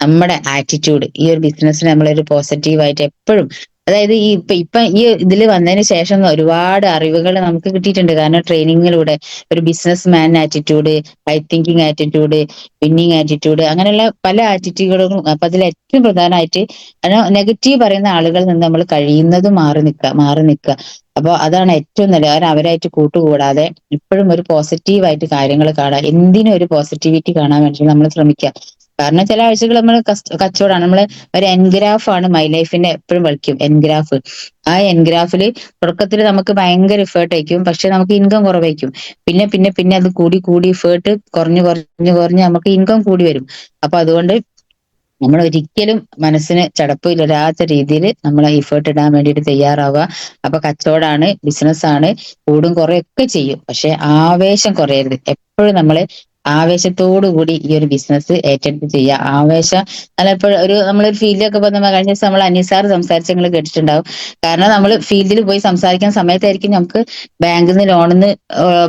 Speaker 1: നമ്മുടെ ആറ്റിറ്റ്യൂഡ് ഈ ഒരു ബിസിനസ്സിന് നമ്മളൊരു പോസിറ്റീവായിട്ട് എപ്പോഴും, അതായത് ഇപ്പൊ ഈ ഇതിൽ വന്നതിന് ശേഷം ഒരുപാട് അറിവുകൾ നമുക്ക് കിട്ടിയിട്ടുണ്ട്. കാരണം ട്രെയിനിങ്ങിലൂടെ ഒരു business man attitude, high thinking attitude, winning attitude, അങ്ങനെയുള്ള പല ആറ്റിറ്റ്യൂഡുകളും. അപ്പൊ അതിൽ ഏറ്റവും പ്രധാനമായിട്ട് നെഗറ്റീവ് പറയുന്ന ആളുകളിൽ നിന്ന് നമ്മൾ കഴിയുന്നതും മാറി നിൽക്കുക. അപ്പൊ അതാണ് ഏറ്റവും നല്ലത്. കാരണം അവരായിട്ട് കൂട്ടുകൂടാതെ ഇപ്പോഴും ഒരു പോസിറ്റീവായിട്ട് കാര്യങ്ങൾ കാണാം. എന്തിനും ഒരു പോസിറ്റിവിറ്റി കാണാൻ വേണ്ടി നമ്മൾ ശ്രമിക്കുക. കാരണം ചില ആഴ്ചകൾ നമ്മൾ കച്ചവടമാണ്, നമ്മള് ഒരു എൻഗ്രാഫ് ആണ് മൈ ലൈഫിന്റെ എപ്പോഴും കളിക്കും. എൻഗ്രാഫ്, ആ എൻഗ്രാഫില് തുടക്കത്തിൽ നമുക്ക് ഭയങ്കര ഇഫേർട്ട് ആയിരിക്കും, പക്ഷെ നമുക്ക് ഇൻകം കുറവായിരിക്കും. പിന്നെ പിന്നെ പിന്നെ അത് കൂടി കൂടി ഇഫേർട്ട് കുറഞ്ഞ് നമുക്ക് ഇൻകം കൂടി വരും. അപ്പൊ അതുകൊണ്ട് നമ്മൾ ഒരിക്കലും മനസ്സിന് ചടപ്പില്ലാത്ത രീതിയിൽ നമ്മൾ എഫേർട്ട് ഇടാൻ വേണ്ടിയിട്ട് തയ്യാറാവുക. അപ്പൊ കച്ചവടമാണ്, ബിസിനസ്സാണ്, കൂടും കുറയൊക്കെ ചെയ്യും, പക്ഷെ ആവേശം കുറയരുത്. എപ്പോഴും നമ്മൾ ആവേശത്തോടു കൂടി ഈ ഒരു ബിസിനസ് ഏറ്റെടുത്ത് ചെയ്യുക. ആവേശം പലപ്പോഴും നമ്മളൊരു ഫീൽഡിലൊക്കെ പോകുന്ന കഴിഞ്ഞ ദിവസം നമ്മൾ അനീസാർ സംസാരിച്ച് നിങ്ങൾ കേട്ടിട്ടുണ്ടാവും. കാരണം നമ്മൾ ഫീൽഡിൽ പോയി സംസാരിക്കുന്ന സമയത്തായിരിക്കും നമുക്ക് ബാങ്കിൽ നിന്ന് ലോണിന്ന്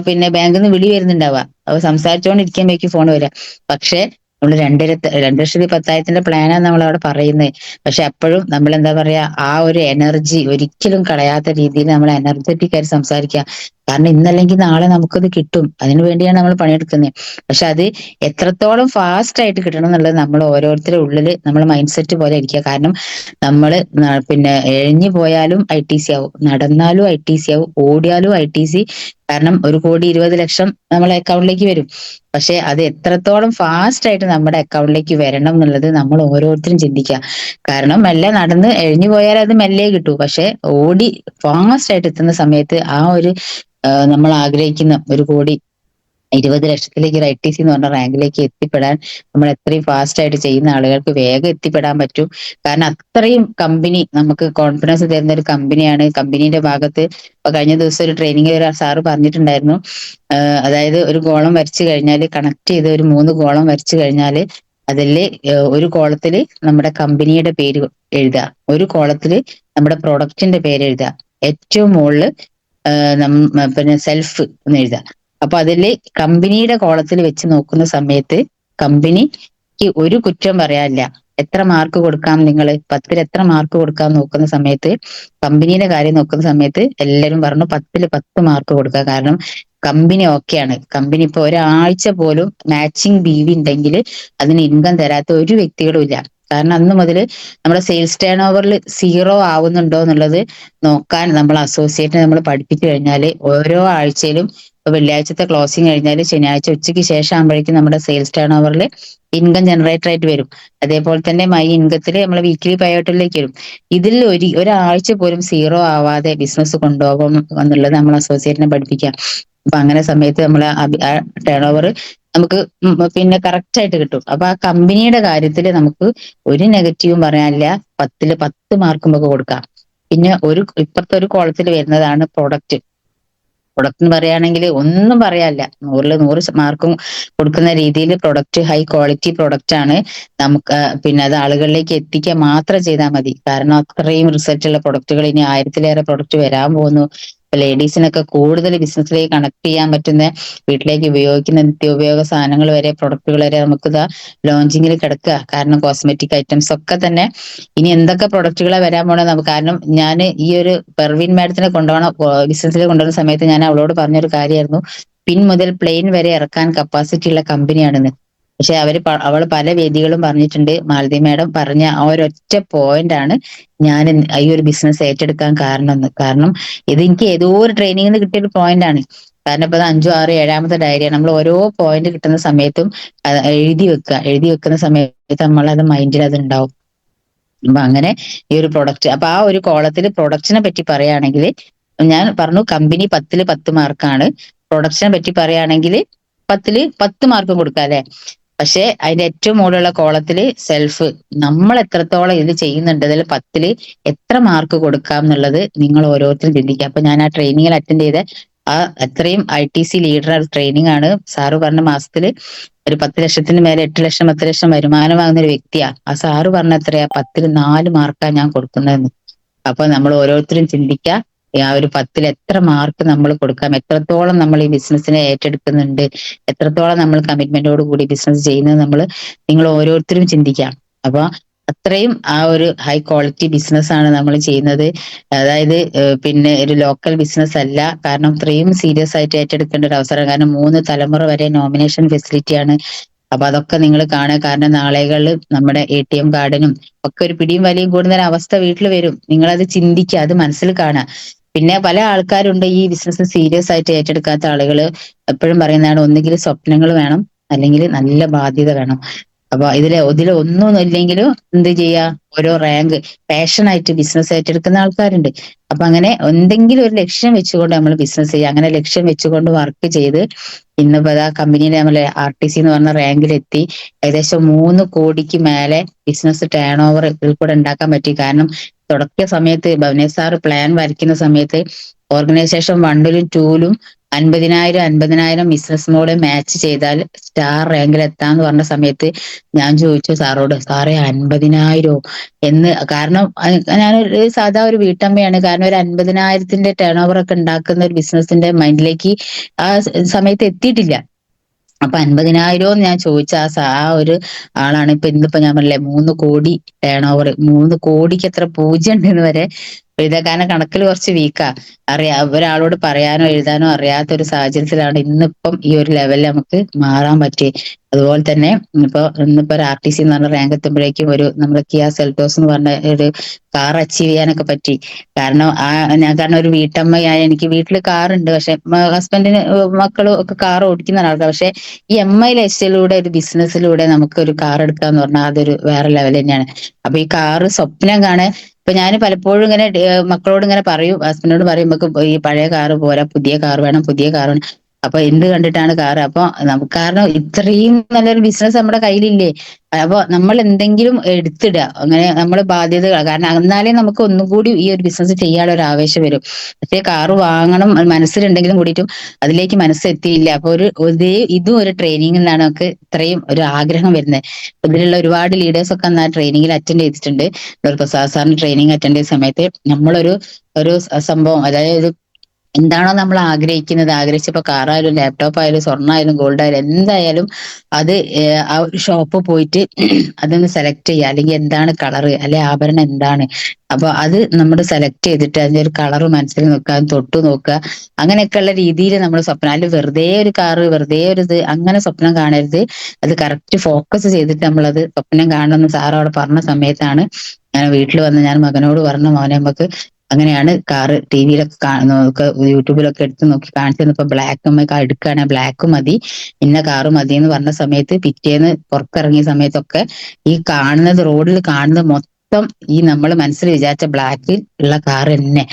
Speaker 1: പിന്നെ ബാങ്കിൽ നിന്ന് വിളി വരുന്നുണ്ടാവുക. അപ്പൊ സംസാരിച്ചുകൊണ്ടിരിക്കുമ്പോഴേക്കും ഫോൺ വരിക. പക്ഷെ നമ്മൾ 2,10,000 പ്ലാനാണ് നമ്മൾ അവിടെ പറയുന്നത്. പക്ഷെ അപ്പോഴും നമ്മൾ എന്താ പറയാ, ആ ഒരു എനർജി ഒരിക്കലും കളയാത്ത രീതിയിൽ നമ്മൾ എനർജറ്റിക് ആയിട്ട് സംസാരിക്കുക. കാരണം ഇന്നല്ലെങ്കിൽ നാളെ നമുക്കത് കിട്ടും. അതിനു വേണ്ടിയാണ് നമ്മൾ പണിയെടുക്കുന്നത്. പക്ഷെ അത് എത്രത്തോളം ഫാസ്റ്റ് ആയിട്ട് കിട്ടണം എന്നുള്ളത് നമ്മൾ ഓരോരുത്തരുടെ ഉള്ളിൽ നമ്മൾ മൈൻഡ് സെറ്റ് പോലെ ഇരിക്കുക. കാരണം നമ്മൾ പിന്നെ എഴഞ്ഞു പോയാലും ITC ആവും, നടന്നാലും ITC ആവും, ഓടിയാലും ITC. കാരണം 1,20,00,000 നമ്മളെ അക്കൗണ്ടിലേക്ക് വരും. പക്ഷെ അത് എത്രത്തോളം ഫാസ്റ്റ് ആയിട്ട് നമ്മുടെ അക്കൗണ്ടിലേക്ക് വരണം എന്നുള്ളത് നമ്മൾ ഓരോരുത്തരും ചിന്തിക്കുക. കാരണം മെല്ലെ നടന്ന് എഴഞ്ഞു പോയാൽ അത് മെല്ലെ കിട്ടൂ. പക്ഷെ ഓടി ഫാസ്റ്റ് ആയിട്ട് എത്തുന്ന സമയത്ത് ആ ഒരു നമ്മൾ ആഗ്രഹിക്കുന്ന 1,20,00,000 ഒരു ITC എന്ന് പറഞ്ഞ റാങ്കിലേക്ക് എത്തിപ്പെടാൻ നമ്മൾ എത്രയും ഫാസ്റ്റ് ആയിട്ട് ചെയ്യുന്ന ആളുകൾക്ക് വേഗം എത്തിപ്പെടാൻ പറ്റും. കാരണം അത്രയും കമ്പനി നമുക്ക് കോൺഫിഡൻസ് തരുന്ന ഒരു കമ്പനിയാണ്. കമ്പനീന്റെ ഭാഗത്ത് ഇപ്പൊ കഴിഞ്ഞ ദിവസം ഒരു ട്രെയിനിങ്ങിൽ ഒരു സാറ് പറഞ്ഞിട്ടുണ്ടായിരുന്നു. അതായത് ഒരു ഗോളം വരച്ചു കഴിഞ്ഞാൽ, കണക്ട് ചെയ്ത് ഒരു 3 ഗോളം വരച്ചു കഴിഞ്ഞാല് അതില് ഒരു കോളത്തില് നമ്മുടെ കമ്പനിയുടെ പേര് എഴുതുക, ഒരു കോളത്തില് നമ്മുടെ പ്രൊഡക്റ്റിന്റെ പേര് എഴുതുക, ഏറ്റവും മുകളില് പിന്നെ സെൽഫ് എന്ന് എഴുതുക. അപ്പൊ അതില് കമ്പനിയുടെ കോളത്തിൽ വെച്ച് നോക്കുന്ന സമയത്ത് കമ്പനിക്ക് ഒരു കുറ്റം പറയാനില്ല. എത്ര മാർക്ക് കൊടുക്കാം, നിങ്ങൾ 10ൽ എത്ര മാർക്ക് കൊടുക്കാം നോക്കുന്ന സമയത്ത്, കമ്പനിയുടെ കാര്യം നോക്കുന്ന സമയത്ത് എല്ലാവരും പറഞ്ഞു 10ൽ 10 മാർക്ക് കൊടുക്കുക. കാരണം കമ്പനി ഓക്കെയാണ്. കമ്പനി ഇപ്പൊ ഒരാഴ്ച പോലും മാച്ചിങ് BV ഉണ്ടെങ്കിൽ അതിന് ഇൻകം തരാത്ത ഒരു വ്യക്തികളും ഇല്ല. കാരണം അന്ന് മുതൽ നമ്മുടെ സെയിൽസ് ടേൺ ഓവറിൽ 0 ആവുന്നുണ്ടോ എന്നുള്ളത് നോക്കാൻ നമ്മൾ അസോസിയേറ്റിനെ നമ്മൾ പഠിപ്പിച്ചു കഴിഞ്ഞാൽ ഓരോ ആഴ്ചയിലും ഇപ്പൊ വെള്ളിയാഴ്ചത്തെ ക്ലോസിംഗ് കഴിഞ്ഞാൽ ശനിയാഴ്ച ഉച്ചയ്ക്ക് ശേഷം ആകുമ്പോഴേക്കും നമ്മുടെ സെയിൽസ് ടേൺ ഓവറിൽ ഇൻകം ജനറേറ്റർ ആയിട്ട് വരും. അതേപോലെ തന്നെ മൈ ഇൻകത്തിൽ നമ്മൾ വീക്കിലി പേ വരും. ഇതിൽ ഒരാഴ്ച പോലും 0 ആവാതെ ബിസിനസ് കൊണ്ടുപോകും എന്നുള്ളത് നമ്മൾ അസോസിയേറ്റിനെ പഠിപ്പിക്കാം. അപ്പൊ അങ്ങനെ സമയത്ത് നമ്മൾ ആ ടേൺ ഓവർ നമുക്ക് പിന്നെ കറക്റ്റ് ആയിട്ട് കിട്ടും. അപ്പൊ ആ കമ്പനിയുടെ കാര്യത്തിൽ നമുക്ക് ഒരു നെഗറ്റീവും പറയാനില്ല. 10ൽ 10 മാർക്കും നമുക്ക് കൊടുക്കാം. പിന്നെ ഇപ്പുറത്തെ ഒരു കോളത്തിൽ വരുന്നതാണ് പ്രൊഡക്റ്റ്. പ്രൊഡക്റ്റ് എന്ന് പറയുകയാണെങ്കിൽ ഒന്നും പറയാനില്ല, 100ൽ 100 മാർക്കും കൊടുക്കുന്ന രീതിയിൽ പ്രൊഡക്റ്റ് ഹൈ ക്വാളിറ്റി പ്രൊഡക്റ്റ് ആണ്. നമുക്ക് പിന്നെ അത് ആളുകളിലേക്ക് എത്തിക്കാൻ മാത്രം ചെയ്താൽ മതി. കാരണം അത്രയും റിസൾട്ട് ഉള്ള പ്രൊഡക്റ്റുകൾ ഇനി 1000-ലേറെ പ്രൊഡക്റ്റ് വരാൻ പോകുന്നു. ലേഡീസിനൊക്കെ കൂടുതൽ ബിസിനസ്സിലേക്ക് കണക്ട് ചെയ്യാൻ പറ്റുന്ന, വീട്ടിലേക്ക് ഉപയോഗിക്കുന്ന നിത്യോപയോഗ സാധനങ്ങൾ വരെ, പ്രൊഡക്റ്റുകൾ വരെ നമുക്ക് ഇതാ ലോഞ്ചിങ്ങിൽ കിടക്കുക. കാരണം കോസ്മെറ്റിക് ഐറ്റംസ് ഒക്കെ തന്നെ ഇനി എന്തൊക്കെ പ്രൊഡക്റ്റുകളെ വരാൻ പോണേ നമുക്ക്. കാരണം ഞാൻ ഈ ഒരു പെർവിൻ മാഡത്തിനെ കൊണ്ടുപോകണം ബിസിനസ്സിൽ കൊണ്ടുപോകുന്ന സമയത്ത് ഞാൻ അവളോട് പറഞ്ഞൊരു കാര്യമായിരുന്നു, പിൻ മുതൽ പ്ലെയിൻ വരെ ഇറക്കാൻ കപ്പാസിറ്റി ഉള്ള കമ്പനിയാണെന്ന്. പക്ഷെ അവൾ പല വേദികളും പറഞ്ഞിട്ടുണ്ട്, മാലതി മാഡം പറഞ്ഞ ആ ഒരൊറ്റ പോയിന്റ് ആണ് ഞാൻ ഈ ഒരു ബിസിനസ് ഏറ്റെടുക്കാൻ കാരണം എന്ന്. കാരണം ഇത് എനിക്ക് ഏതോ ഒരു ട്രെയിനിങ്ങിൽ നിന്ന് കിട്ടിയ ഒരു പോയിന്റ് ആണ്. കാരണം ഇപ്പൊ 5, 6, 7ാമത്തെ ഡയറിയാണ്. നമ്മൾ ഓരോ പോയിന്റ് കിട്ടുന്ന സമയത്തും എഴുതി വെക്കുക. എഴുതി വെക്കുന്ന സമയത്ത് നമ്മളത് മൈൻഡിൽ അത് ഉണ്ടാവും. അപ്പൊ അങ്ങനെ ഈ ഒരു പ്രൊഡക്റ്റ്, അപ്പൊ ആ ഒരു കോളത്തിൽ പ്രൊഡക്റ്റിനെ പറ്റി പറയുകയാണെങ്കിൽ ഞാൻ പറഞ്ഞു കമ്പനി 10ൽ 10 മാർക്കാണ്. പ്രൊഡക്ഷനെ പറ്റി പറയുകയാണെങ്കിൽ 10ൽ 10 മാർക്കും കൊടുക്കാം അല്ലെ. പക്ഷെ അതിന്റെ ഏറ്റവും മുകളിലുള്ള കോളത്തിൽ സെൽഫ്, നമ്മൾ എത്രത്തോളം ഇത് ചെയ്യുന്നുണ്ട്, അതിൽ 10ൽ എത്ര മാർക്ക് കൊടുക്കാം എന്നുള്ളത് നിങ്ങൾ ഓരോരുത്തരും ചിന്തിക്കുക. അപ്പൊ ഞാൻ ആ ട്രെയിനിങ്ങിൽ അറ്റൻഡ് ചെയ്ത ആ അത്രയും ITC ലീഡർ ട്രെയിനിങ് ആണ്. സാറ് പറഞ്ഞ മാസത്തിൽ ഒരു 10 ലക്ഷത്തിന് മേലെ 8 ലക്ഷം 10 ലക്ഷം വരുമാനമാകുന്ന ഒരു വ്യക്തിയാ. ആ സാറ് പറഞ്ഞ എത്രയാ, 10ൽ 4 മാർക്കാ ഞാൻ കൊടുക്കുന്നതെന്ന്. അപ്പൊ നമ്മൾ ഓരോരുത്തരും ചിന്തിക്കുക, ആ ഒരു 10ൽ എത്ര മാർക്ക് നമ്മൾ കൊടുക്കാം, എത്രത്തോളം നമ്മൾ ഈ ബിസിനസ്സിനെ ഏറ്റെടുക്കുന്നുണ്ട്, എത്രത്തോളം നമ്മൾ കമ്മിറ്റ്മെന്റോട് കൂടി ബിസിനസ് ചെയ്യുന്നത് നിങ്ങൾ ഓരോരുത്തരും ചിന്തിക്കാം. അപ്പൊ അത്രയും ആ ഒരു ഹൈ ക്വാളിറ്റി ബിസിനസ് ആണ് നമ്മൾ ചെയ്യുന്നത്. അതായത് പിന്നെ ഒരു ലോക്കൽ ബിസിനസ് അല്ല. കാരണം അത്രയും സീരിയസ് ആയിട്ട് ഏറ്റെടുക്കേണ്ട ഒരു അവസരം. കാരണം 3 തലമുറ വരെ നോമിനേഷൻ ഫെസിലിറ്റിയാണ്. അപ്പൊ അതൊക്കെ നിങ്ങൾ കാണുക. കാരണം നാളെകളിൽ നമ്മുടെ ATM കാർഡിനും ഒക്കെ ഒരു പിടിയും വലിയും കൂടുന്ന ഒരു അവസ്ഥ വീട്ടിൽ വരും. നിങ്ങളത് ചിന്തിക്കുക, അത് മനസ്സിൽ കാണുക. പിന്നെ പല ആൾക്കാരുണ്ട് ഈ ബിസിനസ് സീരിയസ് ആയിട്ട് ഏറ്റെടുക്കാത്ത ആളുകൾ. എപ്പോഴും പറയുന്നതാണ്, ഒന്നുകിൽ സ്വപ്നങ്ങൾ വേണം, അല്ലെങ്കിൽ നല്ല ബാധ്യത വേണം. അപ്പൊ ഒന്നും ഇല്ലെങ്കിലും എന്ത് ചെയ്യാ, ഓരോ റാങ്ക് പാഷനായിട്ട് ബിസിനസ് ഏറ്റെടുക്കുന്ന ആൾക്കാരുണ്ട്. അപ്പൊ അങ്ങനെ എന്തെങ്കിലും ഒരു ലക്ഷ്യം വെച്ചുകൊണ്ട് നമ്മൾ ബിസിനസ് ചെയ്യുക. അങ്ങനെ ലക്ഷ്യം വെച്ചുകൊണ്ട് വർക്ക് ചെയ്ത് ഇന്നിപ്പോ ആ കമ്പനിയിൽ നമ്മൾ RTC എന്ന് പറഞ്ഞ റാങ്കിലെത്തി. ഏകദേശം 3 കോടിക്ക് മേലെ ബിസിനസ് ടേൺ ഓവർ ഇതിൽ കൂടെ ഉണ്ടാക്കാൻ പറ്റി. കാരണം തുടക്കിയ സമയത്ത് ഭവനേഷ് സാറ് പ്ലാൻ വരയ്ക്കുന്ന സമയത്ത് ഓർഗനൈസേഷൻ 1ലും 2ലും 50,000 ബിസിനസ് മോഡ് മാച്ച് ചെയ്താൽ സ്റ്റാർ റാങ്കിൽ എത്താന്ന് പറഞ്ഞ സമയത്ത് ഞാൻ ചോദിച്ചു സാറോട്, സാറേ 50,000 എന്ന്. കാരണം ഞാനൊരു സാധാ ഒരു വീട്ടമ്മയാണ്. കാരണം ഒരു 50,000ന്റെ ടേൺ ഓവർ ഒക്കെ ഉണ്ടാക്കുന്ന ഒരു ബിസിനസിന്റെ മൈൻഡിലേക്ക് ആ സമയത്ത് എത്തിയിട്ടില്ല. അപ്പൊ 50,000 ഞാൻ ചോദിച്ച ആ ഒരു ആളാണ് ഇന്നിപ്പോ ഞാൻ പറഞ്ഞില്ലേ 3 കോടി ടേൺ ഓവർ. 3 കോടിക്ക് എത്ര പൂജ്യം ഉണ്ടെന്ന് വരെ കാരണം കണക്കിൽ കുറച്ച് വീക്കാ. ഒരാളോട് പറയാനോ എഴുതാനോ അറിയാത്ത ഒരു സാഹചര്യത്തിലാണ് ഇന്നിപ്പം ഈ ഒരു ലെവലിൽ നമുക്ക് മാറാൻ പറ്റി. അതുപോലെ തന്നെ ഇന്നിപ്പോ ഒരു RTC എന്ന് പറഞ്ഞ റാങ്ക് എത്തുമ്പോഴേക്കും നമ്മുടെ കിയ സെൽറ്റോസ് എന്ന് പറഞ്ഞ ഒരു കാർ അച്ചീവ് ചെയ്യാനൊക്കെ പറ്റി. കാരണം കാരണം ഒരു വീട്ടമ്മയായ എനിക്ക് വീട്ടിൽ കാറുണ്ട്, പക്ഷെ ഹസ്ബൻഡിന് മക്കളും ഒക്കെ കാർ ഓടിക്കുന്ന ആൾക്കാർ. പക്ഷെ ഈ MI ലൈഫ്സ്റ്റൈലിലൂടെ ഒരു ബിസിനസ്സിലൂടെ നമുക്ക് ഒരു കാർ എടുക്കാന്ന് പറഞ്ഞാൽ അതൊരു വേറെ ലെവൽ തന്നെയാണ്. അപ്പൊ ഈ കാറ് സ്വപ്നം കാണാൻ ഇപ്പൊ ഞാൻ പലപ്പോഴും ഇങ്ങനെ മക്കളോട് ഇങ്ങനെ പറയും, ഹസ്ബൻഡിനോട് പറയും, നമുക്ക് ഈ പഴയ കാറ് പോരാ, പുതിയ കാർ വേണം, പുതിയ കാർ വേണം. അപ്പൊ എന്ത് കണ്ടിട്ടാണ് കാറ്? അപ്പൊ നമുക്ക് കാരണം ഇത്രയും നല്ലൊരു ബിസിനസ് നമ്മുടെ കയ്യിലില്ലേ. അപ്പൊ നമ്മൾ എന്തെങ്കിലും എടുത്തിടുക, അങ്ങനെ നമ്മള് ബാധ്യതകൾ, കാരണം എന്നാലേ നമുക്ക് ഒന്നും കൂടി ഈ ഒരു ബിസിനസ് ചെയ്യാനുള്ള ഒരു ആവേശം വരും. പക്ഷേ കാറ് വാങ്ങണം മനസ്സിലുണ്ടെങ്കിലും കൂടിയിട്ടും അതിലേക്ക് മനസ്സെത്തിയില്ല. അപ്പൊ ഇതും ഒരു ട്രെയിനിങ്ങിൽ നിന്നാണ് നമുക്ക് ഇത്രയും ഒരു ആഗ്രഹം വരുന്നത്. ഇതിലുള്ള ഒരുപാട് ലീഡേഴ്സ് ഒക്കെ അന്ന് ആ ട്രെയിനിങ്ങിൽ അറ്റൻഡ് ചെയ്തിട്ടുണ്ട്. പ്രസാദ് സാറിന് ട്രെയിനിങ് അറ്റൻഡ് ചെയ്ത സമയത്ത് നമ്മളൊരു ഒരു സംഭവം, അതായത് എന്താണോ നമ്മൾ ആഗ്രഹിക്കുന്നത്, ആഗ്രഹിച്ചപ്പോ കാറായാലും ലാപ്ടോപ്പ് ആയാലും സ്വർണ്ണമായാലും ഗോൾഡ് ആയാലും എന്തായാലും അത് ആ ഒരു ഷോപ്പ് പോയിട്ട് അതൊന്ന് സെലക്ട് ചെയ്യുക, അല്ലെങ്കിൽ എന്താണ് കളറ്, അല്ലെ ആഭരണം എന്താണ്, അപ്പൊ അത് നമ്മൾ സെലക്ട് ചെയ്തിട്ട് അതിന്റെ ഒരു കളറ് മനസ്സിൽ നോക്കുക, തൊട്ടു നോക്കുക, അങ്ങനെയൊക്കെയുള്ള രീതിയിൽ നമ്മൾ സ്വപ്നം, അല്ല വെറുതെ ഒരു കാറ്, വെറുതെ ഒരു ഇത് അങ്ങനെ സ്വപ്നം കാണരുത്. അത് കറക്റ്റ് ഫോക്കസ് ചെയ്തിട്ട് നമ്മളത് സ്വപ്നം കാണണമെന്ന് സാർ അവിടെ പറഞ്ഞ സമയത്താണ് ഞാൻ വീട്ടിൽ വന്ന് ഞാൻ മകനോട് പറഞ്ഞു, മോനെ നമുക്ക് അങ്ങനെയാണ് കാറ് TV-ലൊക്കെ യൂട്യൂബിലൊക്കെ എടുത്ത് നോക്കി കാണിച്ചു തന്നപ്പോ ബ്ലാക്ക് എടുക്കുകയാണെങ്കിൽ ബ്ലാക്ക് മതി, ഇന്ന കാറ് മതി എന്ന് പറഞ്ഞ സമയത്ത് പിറ്റേന്ന് പുറത്തിറങ്ങിയ സമയത്തൊക്കെ ഈ കാണുന്നത്, റോഡിൽ കാണുന്നത് മൊത്തം ഈ നമ്മൾ മനസ്സിൽ വിചാരിച്ച ബ്ലാക്കിൽ ഉള്ള കാർ തന്നെ.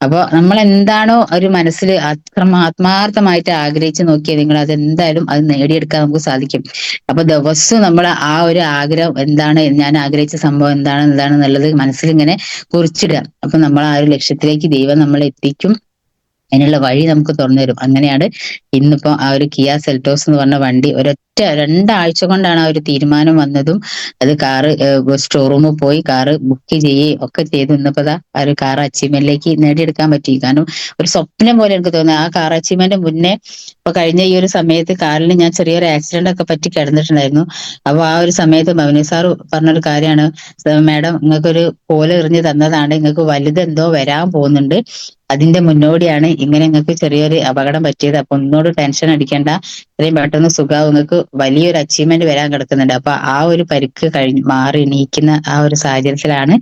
Speaker 1: അപ്പൊ നമ്മൾ എന്താണോ ഒരു മനസ്സിൽ ആത്മാർത്ഥമായിട്ട് ആഗ്രഹിച്ച് നോക്കിയാൽ നിങ്ങൾ അതെന്തായാലും അത് നേടിയെടുക്കാൻ നമുക്ക് സാധിക്കും. അപ്പൊ ദിവസവും നമ്മൾ ആ ഒരു ആഗ്രഹം എന്താണ്, ഞാൻ ആഗ്രഹിച്ച സംഭവം എന്താണെന്നുള്ളത് മനസ്സിൽ ഇങ്ങനെ കുറിച്ചിടുക. അപ്പൊ നമ്മൾ ആ ഒരു ലക്ഷ്യത്തിലേക്ക് ദൈവം നമ്മളെ എത്തിക്കും, അതിനുള്ള വഴി നമുക്ക് തുറന്നു തരും. അങ്ങനെയാണ് ഇന്നിപ്പോ ആ ഒരു കിയ സെൽറ്റോസ് എന്ന് പറഞ്ഞ വണ്ടി 2 ആഴ്ച കൊണ്ടാണ് ആ ഒരു തീരുമാനം വന്നതും. അത് കാറ് ഷോറൂമിൽ പോയി കാറ് ബുക്ക് ചെയ്യുകയും ഒക്കെ ചെയ്ത് ഇന്നിപ്പോ ആ ഒരു കാർ അച്ചീവ്മെന്റിലേക്ക് നേടിയെടുക്കാൻ പറ്റി. കാരണം ഒരു സ്വപ്നം പോലെ എനിക്ക് തോന്നുന്നത്. ആ കാർ അച്ചീവ്മെന്റ് മുന്നേ ഇപ്പൊ കഴിഞ്ഞ ഈ ഒരു സമയത്ത് കാറിൽ ഞാൻ ചെറിയൊരു ആക്സിഡന്റ് ഒക്കെ പറ്റി കിടന്നിട്ടുണ്ടായിരുന്നു. അപ്പൊ ആ ഒരു സമയത്ത് ഭവനി സാർ പറഞ്ഞൊരു കാര്യമാണ്, മാഡം നിങ്ങൾക്കൊരു കോല് എറിഞ്ഞ് തന്നതാണ്, നിങ്ങൾക്ക് വലുതെന്തോ വരാൻ പോകുന്നുണ്ട്, അതിന്റെ മുന്നോടിയാണ് ഇങ്ങനെ നിങ്ങൾക്ക് ചെറിയൊരു അപകടം പറ്റിയത്. അപ്പൊ ഒന്നോട് ടെൻഷൻ അടിക്കേണ്ട, ഇത്രയും പെട്ടെന്ന് സുഖാവും, നിങ്ങൾക്ക് വലിയൊരു അച്ചീവ്മെന്റ് വരാൻ കിടക്കുന്നുണ്ട്. അപ്പൊ ആ ഒരു പരിക്ക് മാറി എണീക്കുന്ന ആ ഒരു സാഹചര്യത്തിലാണ്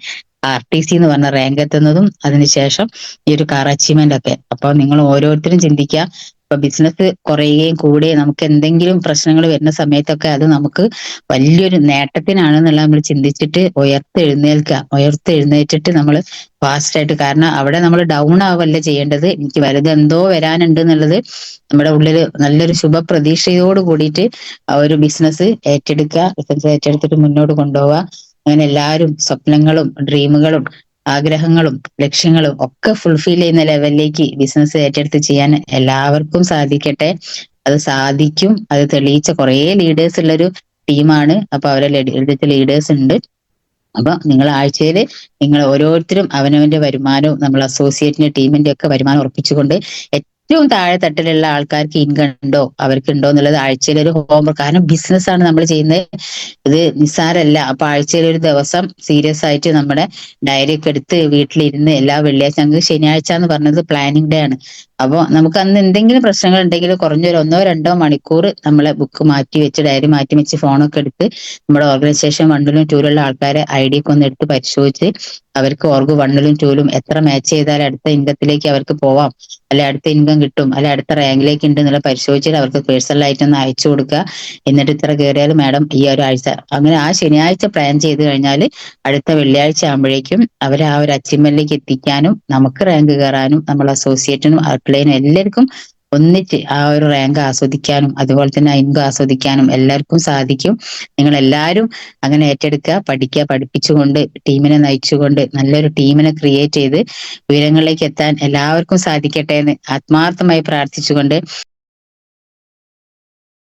Speaker 1: RTC എന്ന് പറഞ്ഞ റാങ്ക് എത്തുന്നതും അതിനുശേഷം ഈ ഒരു കാർ അച്ചീവ്മെന്റ് ഒക്കെ. അപ്പൊ നിങ്ങൾ ഓരോരുത്തരും ചിന്തിക്കുക, ഇപ്പൊ ബിസിനസ് കുറയുകയും കൂടുകയും നമുക്ക് എന്തെങ്കിലും പ്രശ്നങ്ങൾ വരുന്ന സമയത്തൊക്കെ അത് നമുക്ക് വലിയൊരു നേട്ടത്തിനാണെന്നുള്ള നമ്മൾ ചിന്തിച്ചിട്ട് ഉയർത്തെഴുന്നേറ്റിട്ട് നമ്മൾ ഫാസ്റ്റ് ആയിട്ട്, കാരണം അവിടെ നമ്മൾ ഡൗൺ ആവല്ല ചെയ്യേണ്ടത്, എനിക്ക് വലുതെന്തോ വരാനുണ്ട് എന്നുള്ളത് നമ്മുടെ ഉള്ളിൽ നല്ലൊരു ശുഭപ്രതീക്ഷയോട് കൂടിയിട്ട് ആ ഒരു ബിസിനസ് ഏറ്റെടുത്തിട്ട് മുന്നോട്ട് കൊണ്ടുപോവുക. അങ്ങനെ എല്ലാവരും സ്വപ്നങ്ങളും ഡ്രീമുകളും ആഗ്രഹങ്ങളും ലക്ഷ്യങ്ങളും ഒക്കെ ഫുൾഫിൽ ചെയ്യുന്ന ലെവലിലേക്ക് ബിസിനസ് ഏറ്റെടുത്ത് ചെയ്യാൻ എല്ലാവർക്കും സാധിക്കട്ടെ. അത് സാധിക്കും. അത് തെളിയിച്ച കുറേ ലീഡേഴ്സ് ഉള്ളൊരു ടീമാണ്. അപ്പൊ അവരെ ലീഡേഴ്സ് ഉണ്ട്. അപ്പൊ നിങ്ങൾ ആഴ്ചയിൽ നിങ്ങൾ ഓരോരുത്തരും അവനവന്റെ വരുമാനവും നമ്മൾ അസോസിയേറ്റിന്റെ ടീമിന്റെ ഒക്കെ വരുമാനം ഉറപ്പിച്ചുകൊണ്ട് ഏറ്റവും താഴെ തട്ടിലുള്ള ആൾക്കാർക്ക് ഇൻകം ഉണ്ടോ, അവർക്ക് ഉണ്ടോ എന്നുള്ളത് ആഴ്ചയിൽ ഒരു ഹോംവർക്ക്. കാരണം ബിസിനസ് ആണ് നമ്മൾ ചെയ്യുന്നത്, ഇത് നിസ്സാരല്ല. അപ്പൊ ആഴ്ചയിൽ ഒരു ദിവസം സീരിയസ് ആയിട്ട് നമ്മുടെ ഡയറി ഒക്കെ എടുത്ത് വീട്ടിലിരുന്ന് എല്ലാ വെള്ളിയാഴ്ച, ഞങ്ങൾക്ക് ശനിയാഴ്ച എന്ന് പറഞ്ഞത് പ്ലാനിങ് ഡേ ആണ്. അപ്പോൾ നമുക്ക് അന്ന് എന്തെങ്കിലും പ്രശ്നങ്ങൾ ഉണ്ടെങ്കിൽ കുറഞ്ഞൊരു 1-2 മണിക്കൂർ നമ്മളെ ബുക്ക് മാറ്റി വെച്ച്, ഡയറി മാറ്റി വെച്ച്, ഫോണൊക്കെ എടുത്ത് നമ്മുടെ ഓർഗനൈസേഷൻ 1ലും 2ലുള്ള ആൾക്കാരെ ID ഒക്കെ ഒന്ന് എടുത്ത് പരിശോധിച്ച് അവർക്ക് ഓർഗ് 1ലും 2ലും എത്ര മാച്ച് ചെയ്താൽ അടുത്ത ഇൻകത്തിലേക്ക് അവർക്ക് പോവാം, അല്ലെ അടുത്ത ഇൻകം കിട്ടും, അല്ലെ അടുത്ത റാങ്കിലേക്ക് ഉണ്ട് എന്നുള്ള പരിശോധിച്ചിട്ട് അവർക്ക് പേഴ്സണലായിട്ട് ഒന്ന് അയച്ചു കൊടുക്കുക. എന്നിട്ട് ഇത്ര കയറിയാൽ മാഡം ഈ ഒരു ആഴ്ച, അങ്ങനെ ആ ശനിയാഴ്ച പ്ലാൻ ചെയ്ത് കഴിഞ്ഞാൽ അടുത്ത വെള്ളിയാഴ്ച ആകുമ്പോഴേക്കും അവരെ ആ ഒരു അച്ചീവ്മെന്റിലേക്ക് എത്തിക്കാനും നമുക്ക് റാങ്ക് കയറാനും നമ്മൾ അസോസിയേറ്റിനും ഔട്ട്ലൈനും എല്ലാവർക്കും ഒന്നിച്ച് ആ ഒരു റാങ്ക് ആസ്വദിക്കാനും അതുപോലെ തന്നെ ഇൻകം ആസ്വദിക്കാനും എല്ലാവർക്കും സാധിക്കും. നിങ്ങൾ എല്ലാവരും അങ്ങനെ ഏറ്റെടുക്കുക, പഠിക്കുക, പഠിപ്പിച്ചുകൊണ്ട് ടീമിനെ നയിച്ചുകൊണ്ട് നല്ലൊരു ടീമിനെ ക്രിയേറ്റ് ചെയ്ത് ഉയരങ്ങളിലേക്ക് എത്താൻ എല്ലാവർക്കും സാധിക്കട്ടെ എന്ന് ആത്മാർത്ഥമായി പ്രാർത്ഥിച്ചുകൊണ്ട്